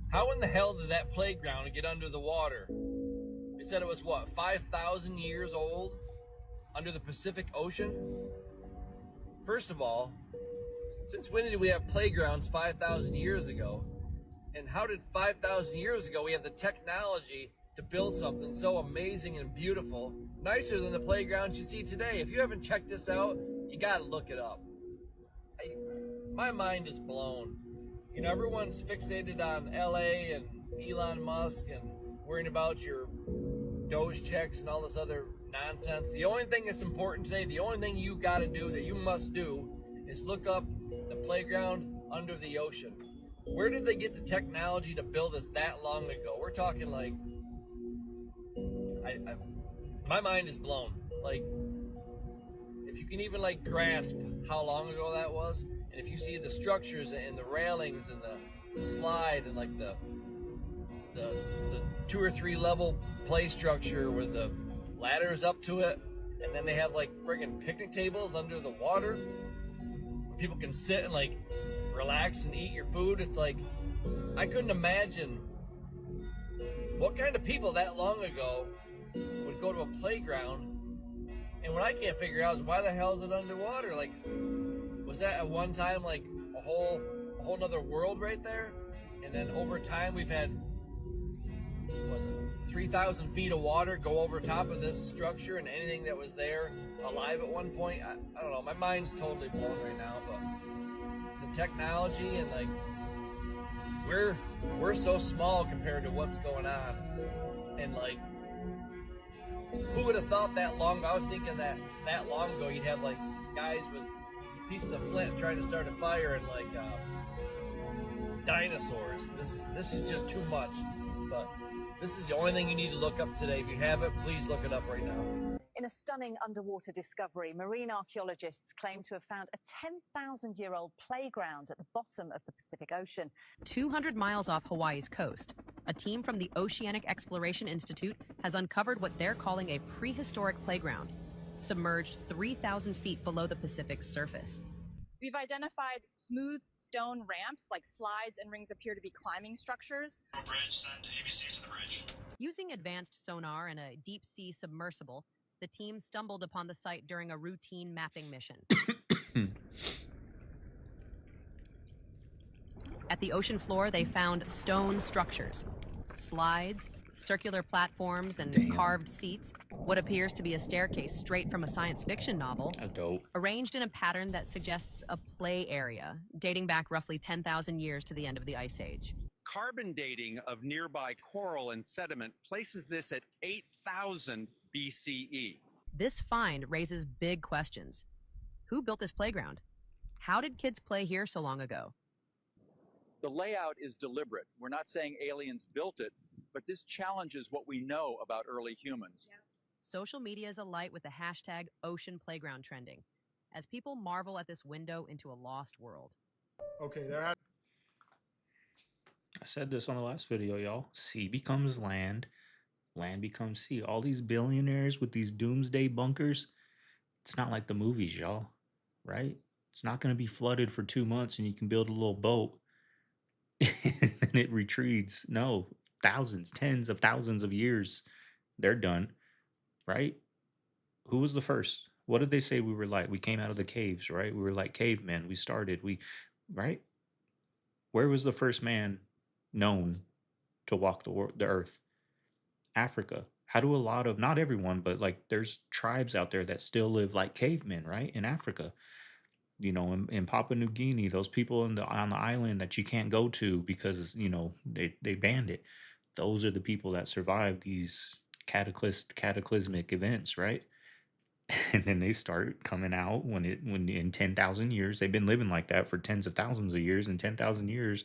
[SPEAKER 13] How in the hell did that playground get under the water? They said it was, what, 5,000 years old? Under the Pacific Ocean? First of all, since when did we have playgrounds 5,000 years ago? And how did 5,000 years ago we have the technology to build something so amazing and beautiful, nicer than the playgrounds you see today? If you haven't checked this out, you gotta look it up. My mind is blown. You know, everyone's fixated on LA and Elon Musk and worrying about your Doge checks and all this other nonsense. The only thing that's important today, the only thing you gotta do, that you must do, is look up the playground under the ocean. Where did they get the technology to build this that long ago? We're talking like, my mind is blown. Like, if you can even like grasp how long ago that was, and if you see the structures and the railings and the slide and like the 2 or 3 level play structure with the ladders up to it, and then they have like friggin' picnic tables under the water where people can sit and like relax and eat your food. It's like, I couldn't imagine what kind of people that long ago would go to a playground. And what I can't figure out is why the hell is it underwater? Like, was that at one time like a whole nother world right there? And then over time we've had 3,000 feet of water go over top of this structure, and anything that was there alive at one point. I don't know. My mind's totally blown right now. But the technology and like we're so small compared to what's going on, and like, who would have thought that long ago? I was thinking that long ago you'd have like guys with pieces of flint trying to start a fire and like dinosaurs. This is just too much. But this is the only thing you need to look up today. If you have it, please look it up right now.
[SPEAKER 14] In a stunning underwater discovery, marine archaeologists claim to have found a 10,000-year-old playground at the bottom of the Pacific Ocean.
[SPEAKER 17] 200 miles off Hawaii's coast, a team from the Oceanic Exploration Institute has uncovered what they're calling a prehistoric playground, submerged 3,000 feet below the Pacific's surface.
[SPEAKER 26] We've identified smooth stone ramps, like slides and rings appear to be climbing structures.
[SPEAKER 27] Bridge, send ABC to the bridge.
[SPEAKER 17] Using advanced sonar and a deep-sea submersible, the team stumbled upon the site during a routine mapping mission. At the ocean floor, they found stone structures, slides, circular platforms, and carved seats, what appears to be a staircase straight from a science fiction novel, arranged in a pattern that suggests a play area, dating back roughly 10,000 years to the end of the Ice Age.
[SPEAKER 28] Carbon dating of nearby coral and sediment places this at 8,000 BCE.
[SPEAKER 17] This find raises big questions. Who built this playground? How did kids play here so long ago?
[SPEAKER 28] The layout is deliberate. We're not saying aliens built it, but this challenges what we know about early humans.
[SPEAKER 17] Yeah. Social media is alight with the hashtag Ocean Playground trending, as people marvel at this window into a lost world.
[SPEAKER 12] Okay,
[SPEAKER 2] I said this on the last video, y'all. Sea becomes land, land becomes sea. All these billionaires with these doomsday bunkers, it's not like the movies, y'all, right? It's not going to be flooded for 2 months and you can build a little boat and it retreats. No, thousands, tens of thousands of years, they're done, right? Who was the first? What did they say we were like? We came out of the caves, right? We were like cavemen. Right? Where was the first man known to walk the earth? Africa. How do a lot of, not everyone, but like there's tribes out there that still live like cavemen, right? In Africa. In Papua New Guinea, those people on the island that you can't go to because, they banned it. Those are the people that survive these cataclysmic events, right? And then they start coming out when in 10,000 years, they've been living like that for tens of thousands of years. In 10,000 years,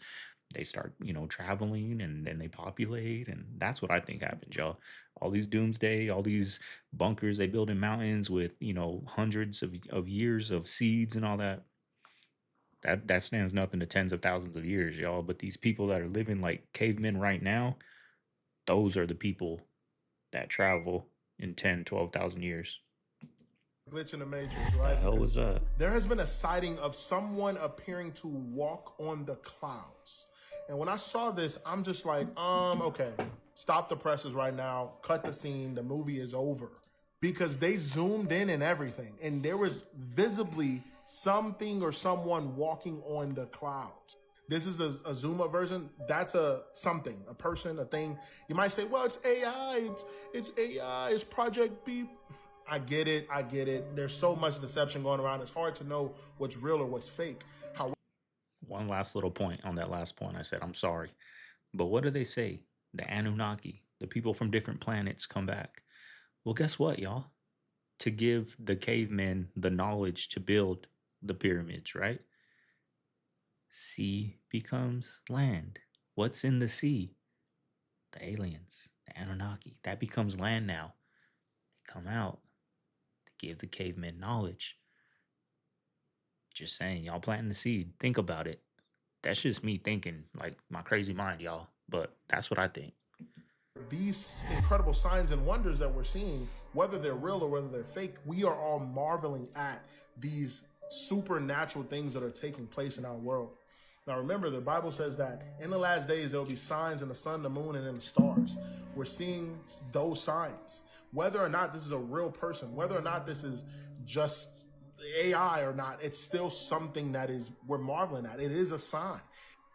[SPEAKER 2] they start, traveling, and then they populate. And that's what I think happens, y'all. All these doomsday, all these bunkers they build in mountains with, hundreds of years of seeds and all that. That stands nothing to tens of thousands of years, y'all. But these people that are living like cavemen right now, those are the people that travel in 10, 12,000 years.
[SPEAKER 4] Glitch in the Matrix, right?
[SPEAKER 2] The hell was that?
[SPEAKER 4] There has been a sighting of someone appearing to walk on the clouds. And when I saw this, I'm just like, okay, stop the presses right now, cut the scene, the movie is over. Because they zoomed in and everything, and there was visibly something or someone walking on the clouds. This is a zoom up version. That's a person, a thing. You might say, well, it's AI, it's AI, it's Project Beep. I get it. There's so much deception going around. It's hard to know what's real or what's fake.
[SPEAKER 2] One last little point on that last point. I said, I'm sorry. But what do they say? The Anunnaki, the people from different planets come back. Well, guess what, y'all? To give the cavemen the knowledge to build the pyramids, right? Sea becomes land. What's in the sea? The aliens, the Anunnaki. That becomes land now. They come out. Give the cavemen knowledge. Just saying, y'all planting the seed. Think about it. That's just me thinking, like my crazy mind, y'all. But that's what I think.
[SPEAKER 4] These incredible signs and wonders that we're seeing, whether they're real or whether they're fake, we are all marveling at these supernatural things that are taking place in our world. Now remember, the Bible says that in the last days, there will be signs in the sun, the moon, and in the stars. We're seeing those signs. Whether or not this is a real person, whether or not this is just AI or not, it's still something that we're marveling at. It is a sign.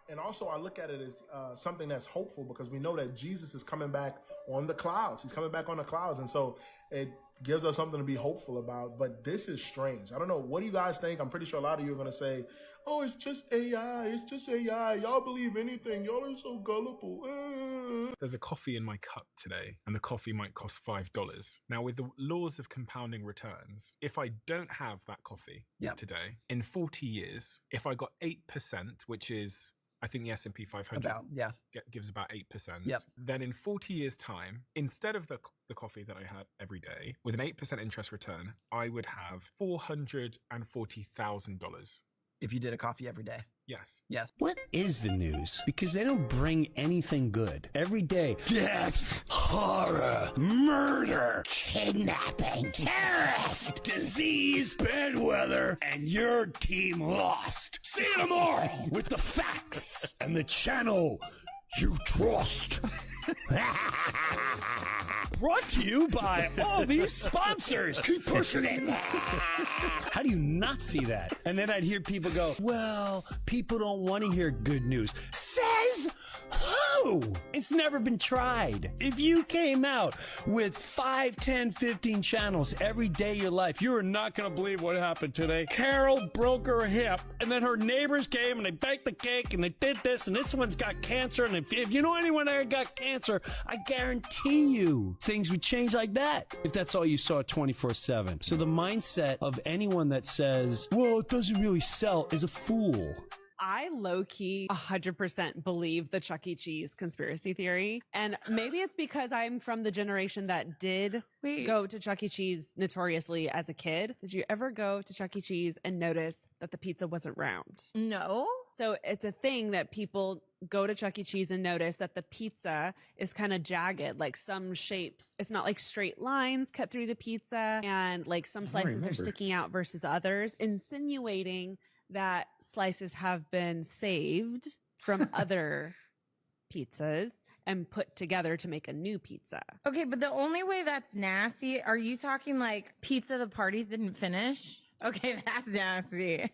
[SPEAKER 4] And also I look at it as something that's hopeful, because we know that Jesus is coming back on the clouds. He's coming back on the clouds. And so it gives us something to be hopeful about. But this is strange. I don't know. What do you guys think? I'm pretty sure a lot of you are going to say, oh, it's just AI. It's just AI. Y'all believe anything. Y'all are so gullible.
[SPEAKER 11] There's a coffee in my cup today, and the coffee might cost $5. Now, with the laws of compounding returns, if I don't have that coffee today, in 40 years, if I got 8%, which is, I think the S&P 500 gives about 8%. Then in 40 years' time, instead of the coffee that I had every day, with an 8% interest return, I would have $440,000.
[SPEAKER 10] If you did a coffee every day.
[SPEAKER 11] Yes.
[SPEAKER 16] What is the news? Because they don't bring anything good. Every day, death, horror, murder, kidnapping, terrorist, disease, bad weather, and your team lost. See you tomorrow with the facts and the channel you trust. Brought to you by all these sponsors. Keep pushing it. How do you not see that? And then I'd hear people go, well, people don't want to hear good news. Says who? It's never been tried. If you came out with 5, 10, 15 channels every day of your life, you are not going to believe what happened today. Carol broke her hip, and then her neighbors came and they baked the cake and they did this, and this one's got cancer. And if you know anyone that got cancer, I guarantee you things would change like that if that's all you saw 24/7. So the mindset of anyone that says, well, it doesn't really sell, is a fool.
[SPEAKER 18] I low-key 100% believe the Chuck E. Cheese conspiracy theory. And maybe it's because I'm from the generation that did go to Chuck E. Cheese notoriously as a kid. Did you ever go to Chuck E. Cheese and notice that the pizza wasn't round?
[SPEAKER 19] No.
[SPEAKER 18] So it's a thing that people go to Chuck E. Cheese and notice that the pizza is kind of jagged, like some shapes. It's not like straight lines cut through the pizza, and like some slices are sticking out versus others, insinuating that slices have been saved from other pizzas and put together to make a new pizza.
[SPEAKER 3] Okay, but the only way that's nasty, are you talking like pizza the parties didn't finish? Okay, that's nasty.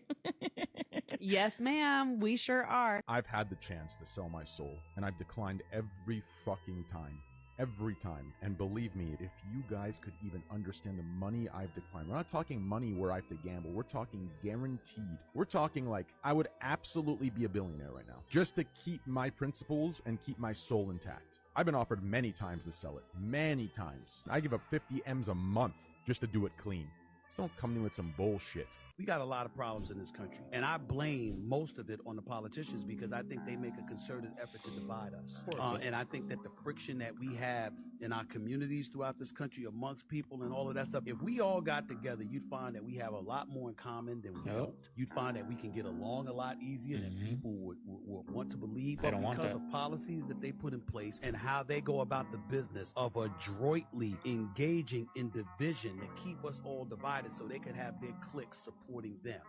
[SPEAKER 18] Yes, ma'am, we sure are.
[SPEAKER 7] I've had the chance to sell my soul, and I've declined every fucking time. Every time. And believe me, if you guys could even understand the money I've declined, we're not talking money where I have to gamble. We're talking guaranteed. We're talking like I would absolutely be a billionaire right now just to keep my principles and keep my soul intact. I've been offered many times to sell it. Many times. I give up 50 M's a month just to do it clean. Just don't come to me with some bullshit.
[SPEAKER 19] We got a lot of problems in this country, and I blame most of it on the politicians because I think they make a concerted effort to divide us. And I think that the friction that we have in our communities throughout this country amongst people and all of that stuff, if we all got together, you'd find that we have a lot more in common than we don't. You'd find that we can get along a lot easier than people would want to believe.
[SPEAKER 2] They
[SPEAKER 19] But
[SPEAKER 2] don't want
[SPEAKER 19] because
[SPEAKER 2] that.
[SPEAKER 19] of policies that they put in place and how they go about the business of adroitly engaging in division to keep us all divided so they could have their cliques supporting them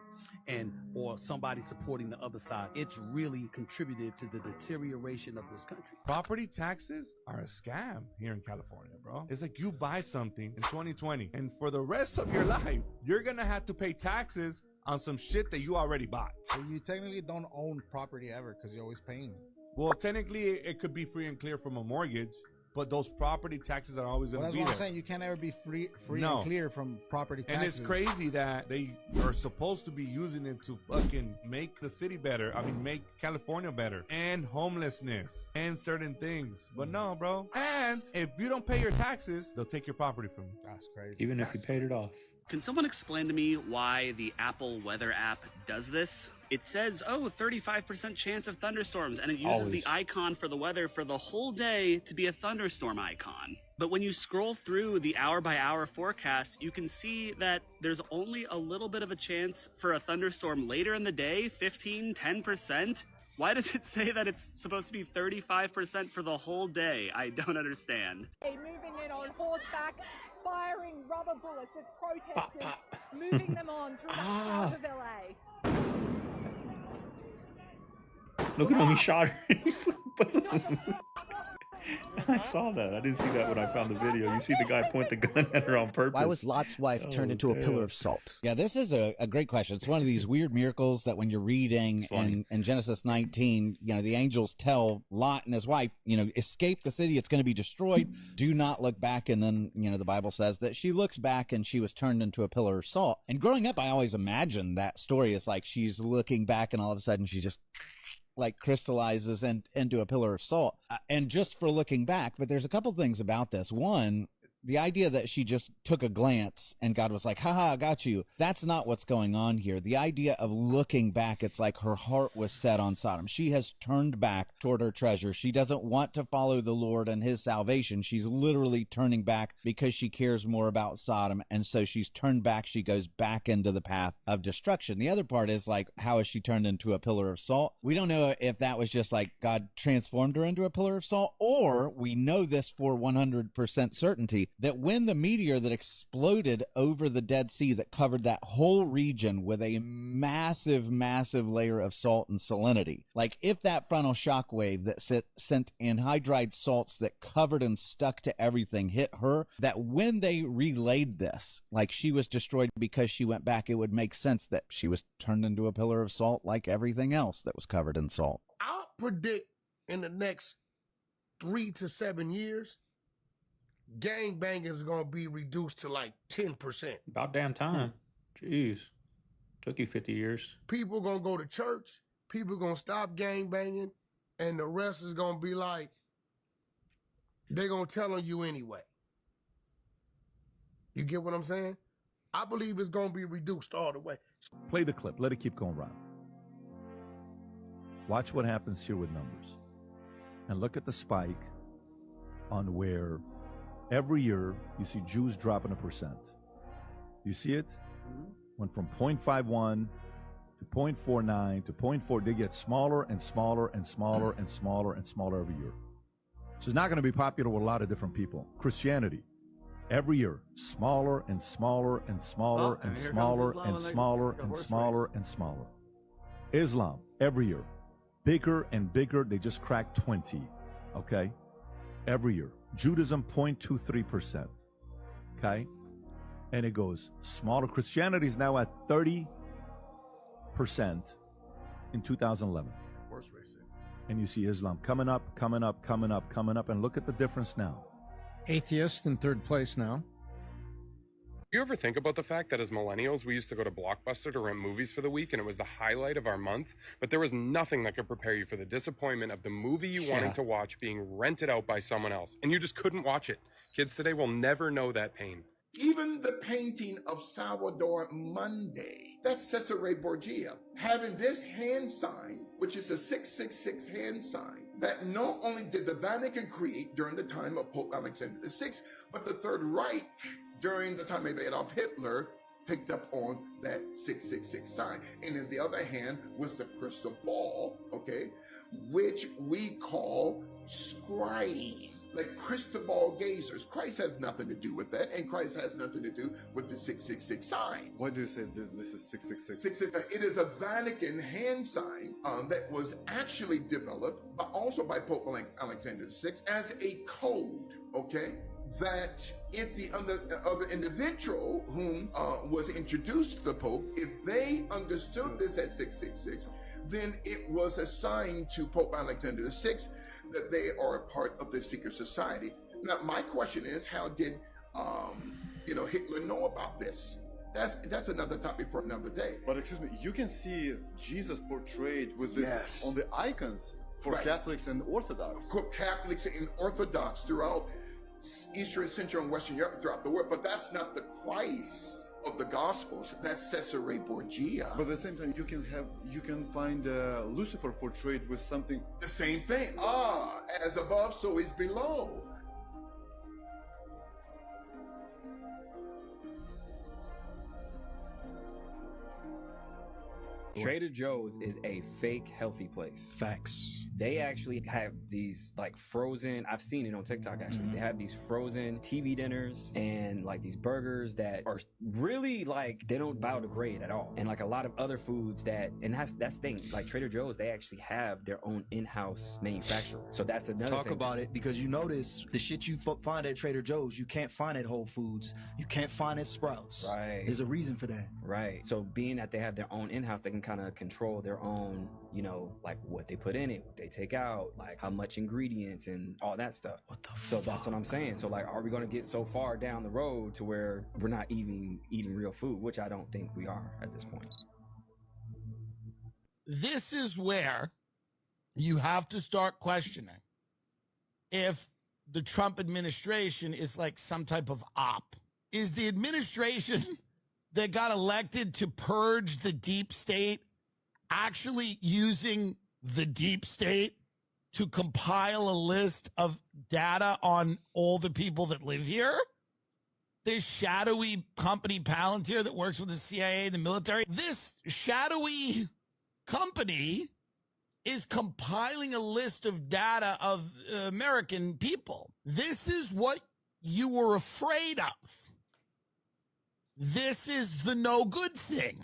[SPEAKER 19] and or somebody supporting the other side, it's really contributed to the deterioration of this country.
[SPEAKER 20] Property taxes are a scam here in California, bro. It's like you buy something in 2020 and for the rest of your life, you're gonna have to pay taxes on some shit that you already bought.
[SPEAKER 21] So you technically don't own property ever because you're always paying.
[SPEAKER 20] Well, technically it could be free and clear from a mortgage, but those property taxes are always
[SPEAKER 21] Well,
[SPEAKER 20] gonna
[SPEAKER 21] that's
[SPEAKER 20] be
[SPEAKER 21] what
[SPEAKER 20] there.
[SPEAKER 21] I'm saying. You can't ever be free
[SPEAKER 20] No.
[SPEAKER 21] and clear from property taxes.
[SPEAKER 20] And it's crazy that they are supposed to be using it to fucking make the city better. I mean, make California better. And homelessness. And certain things. But no, bro. And if you don't pay your taxes, they'll take your property from you.
[SPEAKER 21] That's crazy.
[SPEAKER 2] Even if you paid it off.
[SPEAKER 22] Can someone explain to me why the Apple weather app does this? It says, 35% chance of thunderstorms, and it uses the icon for the weather for the whole day to be a thunderstorm icon. But when you scroll through the hour-by-hour forecast, you can see that there's only a little bit of a chance for a thunderstorm later in the day, 15, 10%. Why does it say that it's supposed to be 35% for the whole day? I don't understand.
[SPEAKER 23] Moving in on horseback, firing rubber bullets at protesters, moving them on through the heart of LA.
[SPEAKER 2] Look at him, he shot her. I saw that. I didn't see that when I found the video. You see the guy point the gun at her on purpose.
[SPEAKER 24] Why was Lot's wife turned into a pillar of salt? Yeah, this is a great question. It's one of these weird miracles that when you're reading in Genesis 19, the angels tell Lot and his wife, escape the city. It's going to be destroyed. Do not look back. And then, the Bible says that she looks back and she was turned into a pillar of salt. And growing up, I always imagined that story is like she's looking back and all of a sudden she just crystallizes into a pillar of salt. And just for looking back, but there's a couple things about this. One, the idea that she just took a glance and God was like, haha, I got you. That's not what's going on here. The idea of looking back, it's like her heart was set on Sodom. She has turned back toward her treasure. She doesn't want to follow the Lord and his salvation. She's literally turning back because she cares more about Sodom. And so she's turned back. She goes back into the path of destruction. The other part is how is she turned into a pillar of salt? We don't know if that was just like God transformed her into a pillar of salt, or we know this for 100% certainty that when the meteor that exploded over the Dead Sea that covered that whole region with a massive, massive layer of salt and salinity, like if that frontal shock wave that sent anhydride salts that covered and stuck to everything hit her, that when they relayed this, like she was destroyed because she went back, it would make sense that she was turned into a pillar of salt like everything else that was covered in salt.
[SPEAKER 29] I'll predict in the next 3 to 7 years, gangbanging is going to be reduced to like 10%.
[SPEAKER 2] About damn time. Jeez. Took you 50 years.
[SPEAKER 29] People going to go to church. People going to stop gangbanging. And the rest is going to be like, they're going to tell on you anyway. You get what I'm saying? I believe it's going to be reduced all the way.
[SPEAKER 30] Play the clip. Let it keep going round. Watch what happens here with numbers. And look at the spike on where every year you see Jews dropping 1%. You see it? Went from 0.51 to 0.49 to 0.4. They get smaller and smaller and smaller and smaller and smaller every year. So it's not going to be popular with a lot of different people. Christianity, every year, smaller and smaller and smaller and smaller and smaller and smaller and smaller. Islam, every year, bigger and bigger. They just cracked 20. Okay? every year. Judaism, 0.23%. Okay? And it goes smaller. Christianity is now at 30% in 2011.
[SPEAKER 1] Horse racing.
[SPEAKER 30] And you see Islam coming up, coming up, coming up, coming up. And look at the difference now.
[SPEAKER 21] Atheist in third place now.
[SPEAKER 5] You ever think about the fact that as millennials, we used to go to Blockbuster to rent movies for the week, and it was the highlight of our month, but there was nothing that could prepare you for the disappointment of the movie you wanted to watch being rented out by someone else, and you just couldn't watch it. Kids today will never know that pain.
[SPEAKER 6] Even the painting of Salvador Monday, that's Cesare Borgia, having this hand sign, which is a 666 hand sign, that not only did the Vatican create during the time of Pope Alexander VI, but the Third Reich during the time of Adolf Hitler picked up on that 666 sign. And in the other hand was the crystal ball, okay, which we call scrying. Like crystal ball gazers. Christ has nothing to do with that, and Christ has nothing to do with the 666 sign.
[SPEAKER 1] Why do you say this is 666?
[SPEAKER 6] 666. It is a Vatican hand sign that was actually developed, but also by Pope Alexander VI as a code, okay? That if the other individual whom was introduced to the Pope, if they understood this as 666, then it was a sign to Pope Alexander VI that they are a part of the secret society. Now, my question is, how did Hitler know about this? That's another topic for another day.
[SPEAKER 1] But excuse me, you can see Jesus portrayed with this on the icons for Catholics and Orthodox.
[SPEAKER 6] Catholics and Orthodox throughout Eastern, Central, and Western Europe, throughout the world, but that's not the Christ of the Gospels. That's Cesare Borgia.
[SPEAKER 1] But at the same time, you can find Lucifer portrayed with something.
[SPEAKER 6] The same thing. As above, so is below.
[SPEAKER 8] Trader Joe's is a fake healthy place.
[SPEAKER 10] Facts.
[SPEAKER 8] They actually have these like frozen, I've seen it on TikTok actually. They have these frozen TV dinners and like these burgers that are really like, they don't biodegrade at all. And like a lot of other foods that's the thing. Like Trader Joe's, they actually have their own in-house manufacturer. So that's another
[SPEAKER 9] Talk
[SPEAKER 8] thing.
[SPEAKER 9] about it, because you notice the shit you find at Trader Joe's, you can't find at Whole Foods. You can't find at Sprouts.
[SPEAKER 8] Right.
[SPEAKER 9] There's a reason for that.
[SPEAKER 8] Right. So being that they have their own in-house, they can kind of control their own, like what they put in it, what they take out, like how much ingredients and all that stuff. So that's what I'm saying. So like, are we going to get so far down the road to where we're not even eating real food, which I don't think we are at this point.
[SPEAKER 13] This is where you have to start questioning if the Trump administration is like some type of op. Is the administration that got elected to purge the deep state actually using the deep state to compile a list of data on all the people that live here? This shadowy company Palantir that works with the CIA and the military, this shadowy company is compiling a list of data of American people. This is what you were afraid of. This is the no good thing.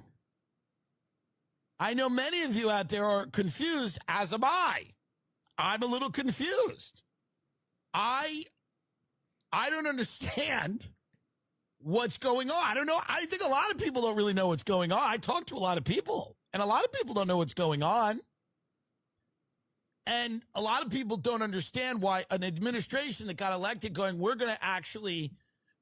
[SPEAKER 13] I know many of you out there are confused, as am I. I'm a little confused. I don't understand what's going on. I don't know. I think a lot of people don't really know what's going on. I talk to a lot of people, and a lot of people don't know what's going on. And a lot of people don't understand why an administration that got elected going, we're going to actually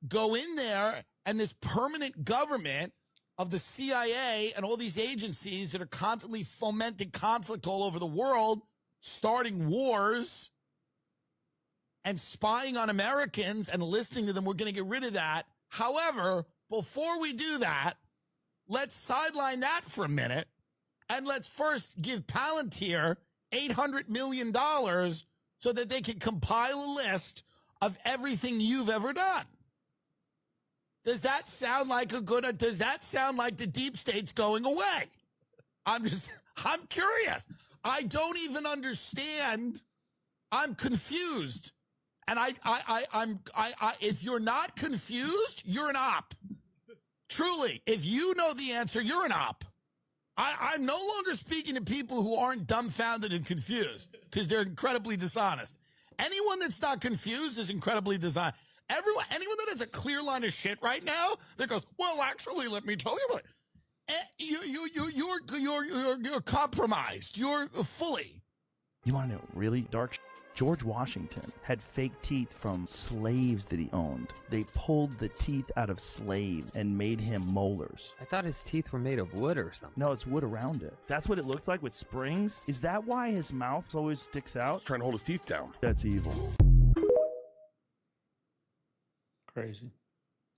[SPEAKER 13] go in there, and this permanent government of the CIA and all these agencies that are constantly fomenting conflict all over the world, starting wars and spying on Americans and listening to them, we're going to get rid of that. However, before we do that, let's sideline that for a minute, and let's first give Palantir $800 million so that they can compile a list of everything you've ever done. Does that sound like does that sound like the deep state's going away? I'm curious. I don't even understand. I'm confused. And if you're not confused, you're an op. Truly, if you know the answer, you're an op. I'm no longer speaking to people who aren't dumbfounded and confused because they're incredibly dishonest. Anyone that's not confused is incredibly designed. Anyone that has a clear line of shit right now that goes, well, actually, let me tell you what. You're compromised. You're fully.
[SPEAKER 4] You want to know really dark shit? George Washington had fake teeth from slaves that he owned. They pulled the teeth out of slaves and made him molars.
[SPEAKER 11] I thought his teeth were made of wood or something.
[SPEAKER 4] No, it's wood around it. That's what it looks like with springs. Is that why his mouth always sticks out?
[SPEAKER 12] Trying to hold his teeth down.
[SPEAKER 4] That's evil.
[SPEAKER 2] Crazy.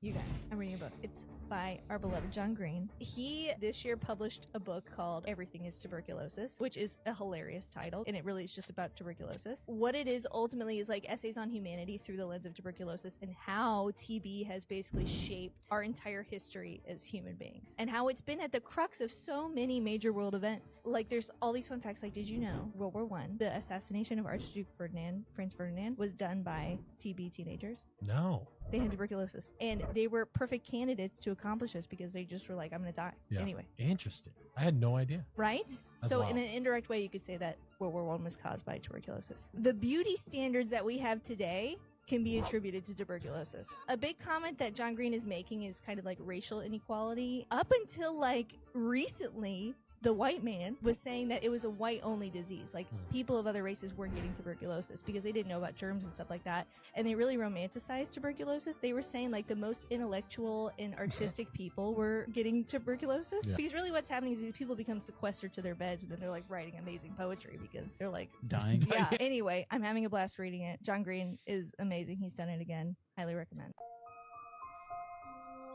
[SPEAKER 14] You guys, I'm reading a book. It's by our beloved John Green. He this year published a book called Everything is Tuberculosis, which is a hilarious title, and it really is just about tuberculosis. What it is ultimately is like essays on humanity through the lens of tuberculosis and how TB has basically shaped our entire history as human beings and how it's been at the crux of so many major world events. Like there's all these fun facts, like did you know World War I, the assassination of Archduke Franz Ferdinand was done by TB teenagers?
[SPEAKER 15] No.
[SPEAKER 14] They had tuberculosis, and they were perfect candidates to accomplish this because they just were like, I'm going to die.
[SPEAKER 15] Yeah.
[SPEAKER 14] Anyway.
[SPEAKER 15] Interesting. I had no idea.
[SPEAKER 14] Right?
[SPEAKER 15] That's
[SPEAKER 14] So
[SPEAKER 15] wild.
[SPEAKER 14] in an indirect way, you could say that World War I was caused by tuberculosis. The beauty standards that we have today can be attributed to tuberculosis. A big comment that John Green is making is kind of like racial inequality. Up until like recently, the white man was saying that it was a white-only disease. Like, people of other races weren't getting tuberculosis because they didn't know about germs and stuff like that. And they really romanticized tuberculosis. They were saying, like, the most intellectual and artistic people were getting tuberculosis.
[SPEAKER 15] Yeah.
[SPEAKER 14] Because really what's happening is these people become sequestered to their beds and then they're, like, writing amazing poetry because they're, like...
[SPEAKER 15] Dying.
[SPEAKER 14] Yeah. Anyway, I'm having a blast reading it. John Green is amazing. He's done it again. Highly recommend.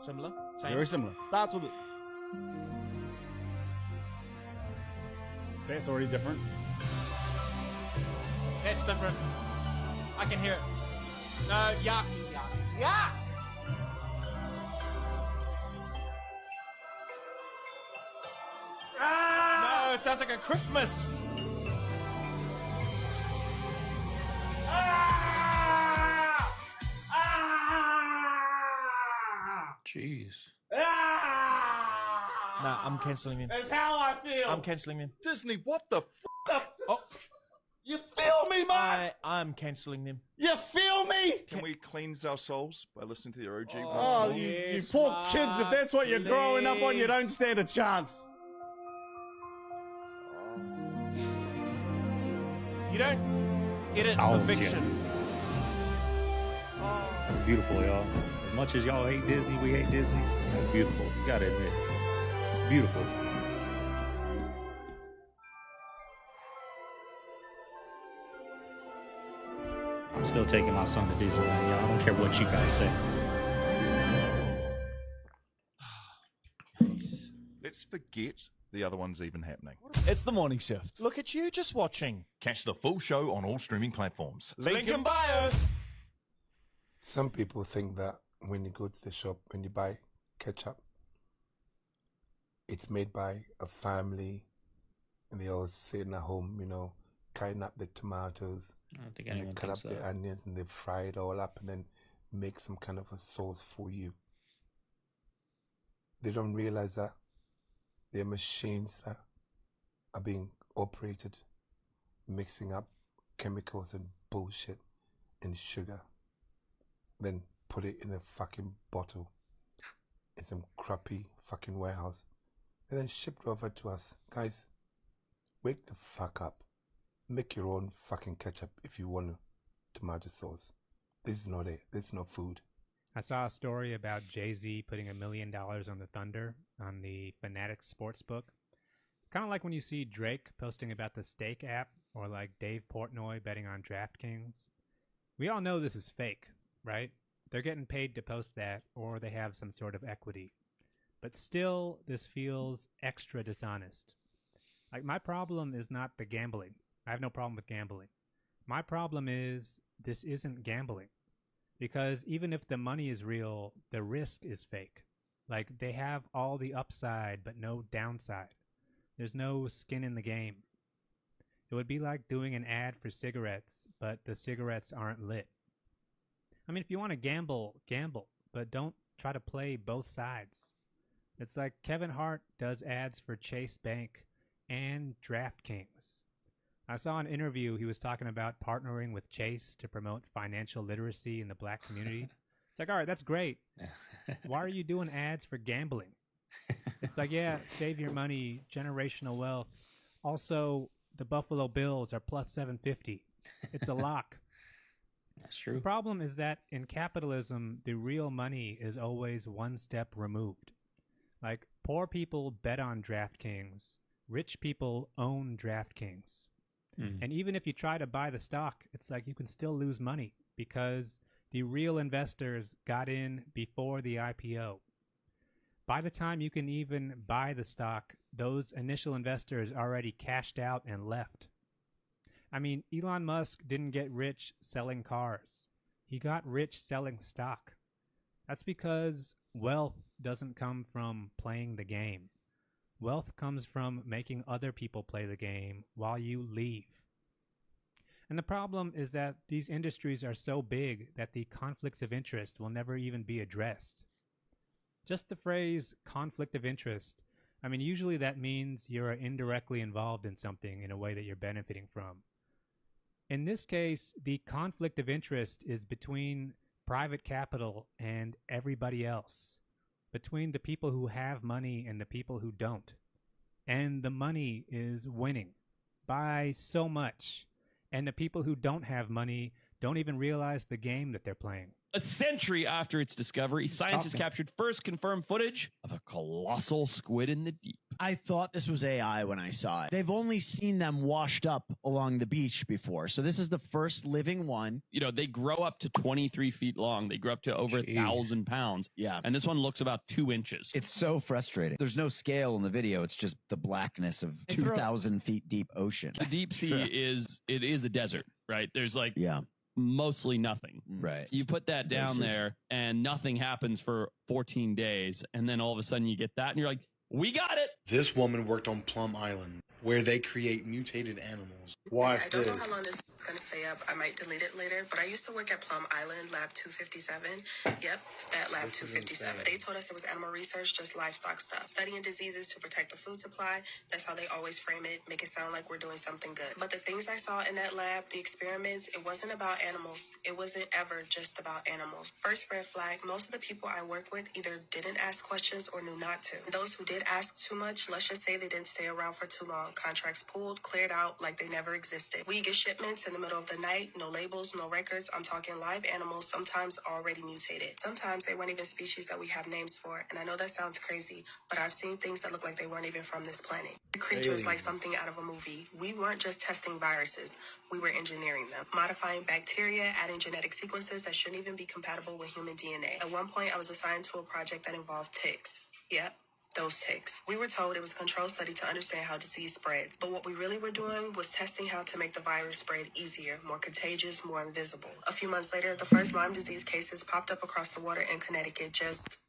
[SPEAKER 10] Similar?
[SPEAKER 17] Very similar. Starts with it. Okay, it's already different.
[SPEAKER 10] It's different. I can hear it. No, yuck. Yuck! No, it sounds like a Christmas.
[SPEAKER 2] Jeez.
[SPEAKER 10] Nah, I'm canceling him.
[SPEAKER 17] That's how I feel.
[SPEAKER 10] I'm canceling him.
[SPEAKER 1] Disney, what the
[SPEAKER 10] Oh.
[SPEAKER 17] You feel me, man?
[SPEAKER 10] I'm canceling him.
[SPEAKER 17] You feel me?
[SPEAKER 1] Can we cleanse our souls by listening to the OG?
[SPEAKER 17] Oh, you poor kids. If that's what you're growing up on, you don't stand a chance.
[SPEAKER 10] You don't get it,
[SPEAKER 2] Oh,
[SPEAKER 10] the fiction.
[SPEAKER 2] It's beautiful, y'all. As much as y'all hate Disney, we hate Disney. It's beautiful. You gotta admit. It's beautiful. I'm still taking my son to Disneyland, y'all. I don't care what you guys say.
[SPEAKER 25] Let's forget the other one's even happening.
[SPEAKER 10] It's the morning shift. Look at you just watching.
[SPEAKER 25] Catch the full show on all streaming platforms.
[SPEAKER 10] Link in bio.
[SPEAKER 26] Some people think that when you go to the shop, when you buy ketchup, it's made by a family and they all sitting at home, you know, cutting up the tomatoes.
[SPEAKER 2] I don't think
[SPEAKER 26] and
[SPEAKER 2] anyone
[SPEAKER 26] they cut up
[SPEAKER 2] thinks
[SPEAKER 26] the
[SPEAKER 2] that.
[SPEAKER 26] onions and they fry it all up and then make some kind of a sauce for you. They don't realize that they're machines that are being operated, mixing up chemicals and bullshit and sugar, then put it in a fucking bottle in some crappy fucking warehouse, and then shipped over to us. Guys, wake the fuck up. Make your own fucking ketchup if you want tomato sauce. This is not it. This is not food.
[SPEAKER 27] I saw a story about Jay-Z putting $1 million on the Thunder on the Fanatics Sportsbook. Kind of like when you see Drake posting about the Stake app, or like Dave Portnoy betting on DraftKings. We all know this is fake, right? They're getting paid to post that, or they have some sort of equity. But still, this feels extra dishonest. Like, my problem is not the gambling. I have no problem with gambling. My problem is this isn't gambling. Because even if the money is real, the risk is fake. Like, they have all the upside, but no downside. There's no skin in the game. It would be like doing an ad for cigarettes, but the cigarettes aren't lit. I mean, if you want to gamble, gamble, but don't try to play both sides. It's like Kevin Hart does ads for Chase Bank and DraftKings. I saw an interview. He was talking about partnering with Chase to promote financial literacy in the black community. It's like, all right, that's great. Why are you doing ads for gambling? It's like, yeah, save your money, generational wealth. Also, the Buffalo Bills are plus 750. It's a lock.
[SPEAKER 2] That's true.
[SPEAKER 27] The problem is that in capitalism, the real money is always one step removed. Like, poor people bet on DraftKings. Rich people own DraftKings. And even if you try to buy the stock, it's like you can still lose money because the real investors got in before the IPO. By the time you can even buy the stock, those initial investors already cashed out and left. I mean, Elon Musk didn't get rich selling cars. He got rich selling stock. That's because wealth doesn't come from playing the game. Wealth comes from making other people play the game while you leave. And the problem is that these industries are so big that the conflicts of interest will never even be addressed. Just the phrase conflict of interest, I mean, usually that means you're indirectly involved in something in a way that you're benefiting from. In this case, the conflict of interest is between private capital and everybody else, between the people who have money and the people who don't. And the money is winning by so much. And the people who don't have money don't even realize the game that they're playing.
[SPEAKER 3] A century after its discovery, scientists captured first confirmed footage of a colossal squid in the deep.
[SPEAKER 7] I thought this was AI when I saw it. They've only seen them washed up along the beach before. So this is the first living one.
[SPEAKER 3] You know, they grow up to 23 feet long. They grow up to over 1,000 pounds.
[SPEAKER 7] Yeah.
[SPEAKER 3] And this one looks about 2 inches.
[SPEAKER 9] It's so frustrating. There's no scale in the video. It's just the blackness of 2,000 feet deep ocean.
[SPEAKER 3] The deep sea is a desert, right? There's like mostly nothing.
[SPEAKER 9] Right.
[SPEAKER 3] You put that down there and nothing happens for 14 days. And then all of a sudden you get that and you're like, we got it.
[SPEAKER 12] This woman worked on Plum Island, where they create mutated animals. Watch
[SPEAKER 16] I don't
[SPEAKER 12] this.
[SPEAKER 16] know how long this is going to stay up. I might delete it later, but I used to work at Plum Island, Lab 257. Yep, that Lab 257. They told us it was animal research, just livestock stuff. Studying diseases to protect the food supply. That's how they always frame it, make it sound like we're doing something good. But the things I saw in that lab, the experiments, it wasn't about animals. It wasn't ever just about animals. First red flag, most of the people I worked with either didn't ask questions or knew not to. Those who did ask too much, let's just say they didn't stay around for too long. Contracts pulled, cleared out like they never existed. We get shipments in the middle of the night, no labels, no records. I'm talking live animals, sometimes already mutated. Sometimes they weren't even species that we have names for. And I know that sounds crazy, but I've seen things that look like they weren't even from this planet. The creatures like something out of a movie. We weren't just testing viruses. We were engineering them, modifying bacteria, adding genetic sequences that shouldn't even be compatible with human DNA. At one point, I was assigned to a project that involved ticks. Yep. Those ticks. We were told it was a control study to understand how disease spreads, but what we really were doing was testing how to make the virus spread easier, more contagious, more invisible. A few months later, the first Lyme disease cases popped up across the water in Connecticut just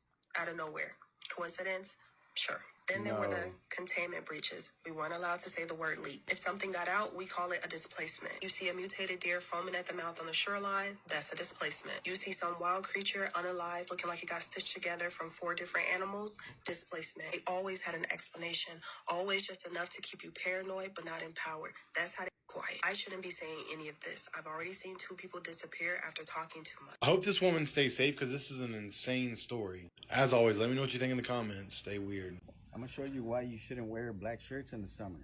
[SPEAKER 16] out of nowhere. Coincidence? Sure. Then there were the containment breaches. We weren't allowed to say the word leak. If something got out, we call it a displacement. You see a mutated deer foaming at the mouth on the shoreline, that's a displacement. You see some wild creature unalive looking like it got stitched together from 4 different animals, displacement. They always had an explanation, always just enough to keep you paranoid but not empowered. That's how they quiet. I shouldn't be saying any of this. I've already seen 2 people disappear after talking too much.
[SPEAKER 12] I hope this woman stays safe because this is an insane story. As always, let me know what you think in the comments. Stay weird.
[SPEAKER 18] I'm going to show you why you shouldn't wear black shirts in the summer.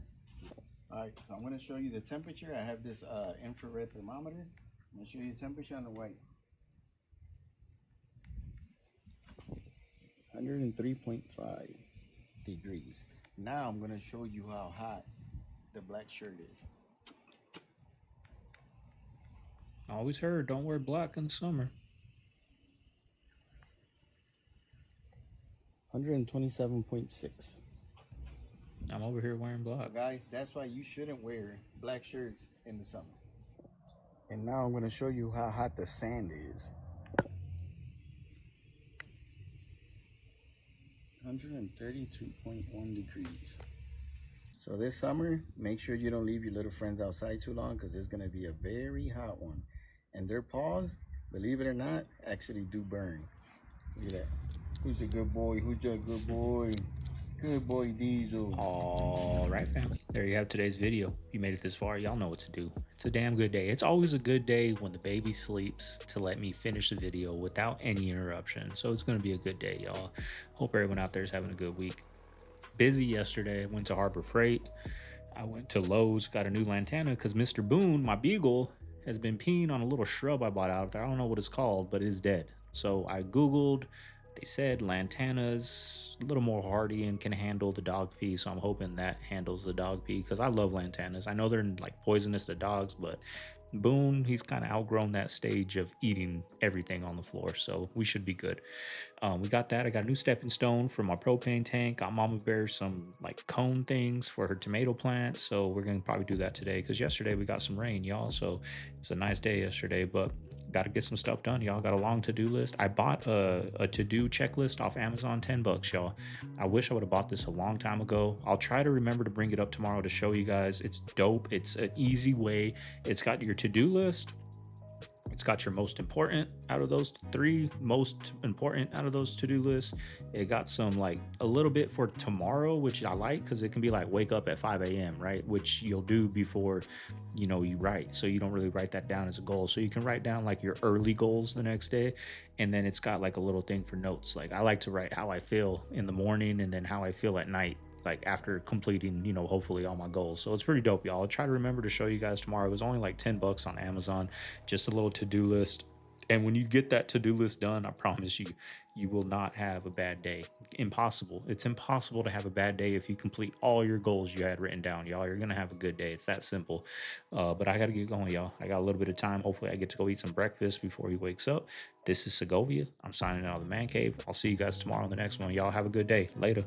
[SPEAKER 18] Alright, so I'm going to show you the temperature. I have this infrared thermometer. I'm going to show you the temperature on the white. 103.5 degrees. Now I'm going to show you how hot the black shirt is.
[SPEAKER 2] I always heard don't wear black in the summer.
[SPEAKER 18] 127.6.
[SPEAKER 2] I'm over here wearing black.
[SPEAKER 18] So guys, that's why you shouldn't wear black shirts in the summer. And now I'm going to show you how hot the sand is. 132.1 degrees. So this summer, make sure you don't leave your little friends outside too long because it's going to be a very hot one. And their paws, believe it or not, actually do burn. Look at that. Who's a good boy? Who's a good boy? Good boy Diesel.
[SPEAKER 2] All right, family. There you have today's video. If you made it this far, y'all know what to do. It's a damn good day. It's always a good day when the baby sleeps to let me finish the video without any interruption. So it's going to be a good day, y'all. Hope everyone out there is having a good week. Busy yesterday. I went to Harbor Freight. I went to Lowe's, got a new lantana because Mr. Boone, my beagle, has been peeing on a little shrub I bought out there. I don't know what it's called, but it's dead. So I Googled. They said lantanas a little more hardy and can handle the dog pee, so I'm hoping that handles the dog pee because I love lantanas. I know they're like poisonous to dogs, but Boone, he's kind of outgrown that stage of eating everything on the floor, so we should be good. We got that. I got a new stepping stone for my propane tank. Got Mama Bear some like cone things for her tomato plants, so we're gonna probably do that today because yesterday we got some rain, y'all, so it's a nice day yesterday, but got to get some stuff done, y'all. Got a long to-do list. I bought a to-do checklist off Amazon, $10, y'all. I wish I would have bought this a long time ago. I'll try to remember to bring it up tomorrow to show you guys. It's dope. It's an easy way. It's got your to-do list. It's got your most important out of those three, most important out of those to-do lists. It got some like a little bit for tomorrow, which I like because it can be like wake up at 5 a.m., right? Which you'll do before, you know, you write. So you don't really write that down as a goal. So you can write down like your early goals the next day. And then it's got like a little thing for notes. Like I like to write how I feel in the morning and then how I feel at night, like after completing, you know, hopefully all my goals. So it's pretty dope, y'all. I'll try to remember to show you guys tomorrow. It was only like $10 on Amazon, just a little to-do list. And when you get that to-do list done, I promise you, you will not have a bad day. Impossible. It's impossible to have a bad day if you complete all your goals you had written down, y'all. You're gonna have a good day. It's that simple. But I gotta get going, y'all. I got a little bit of time. Hopefully I get to go eat some breakfast before he wakes up. This is Segovia. I'm signing out of the man cave. I'll see you guys tomorrow on the next one. Y'all have a good day. Later.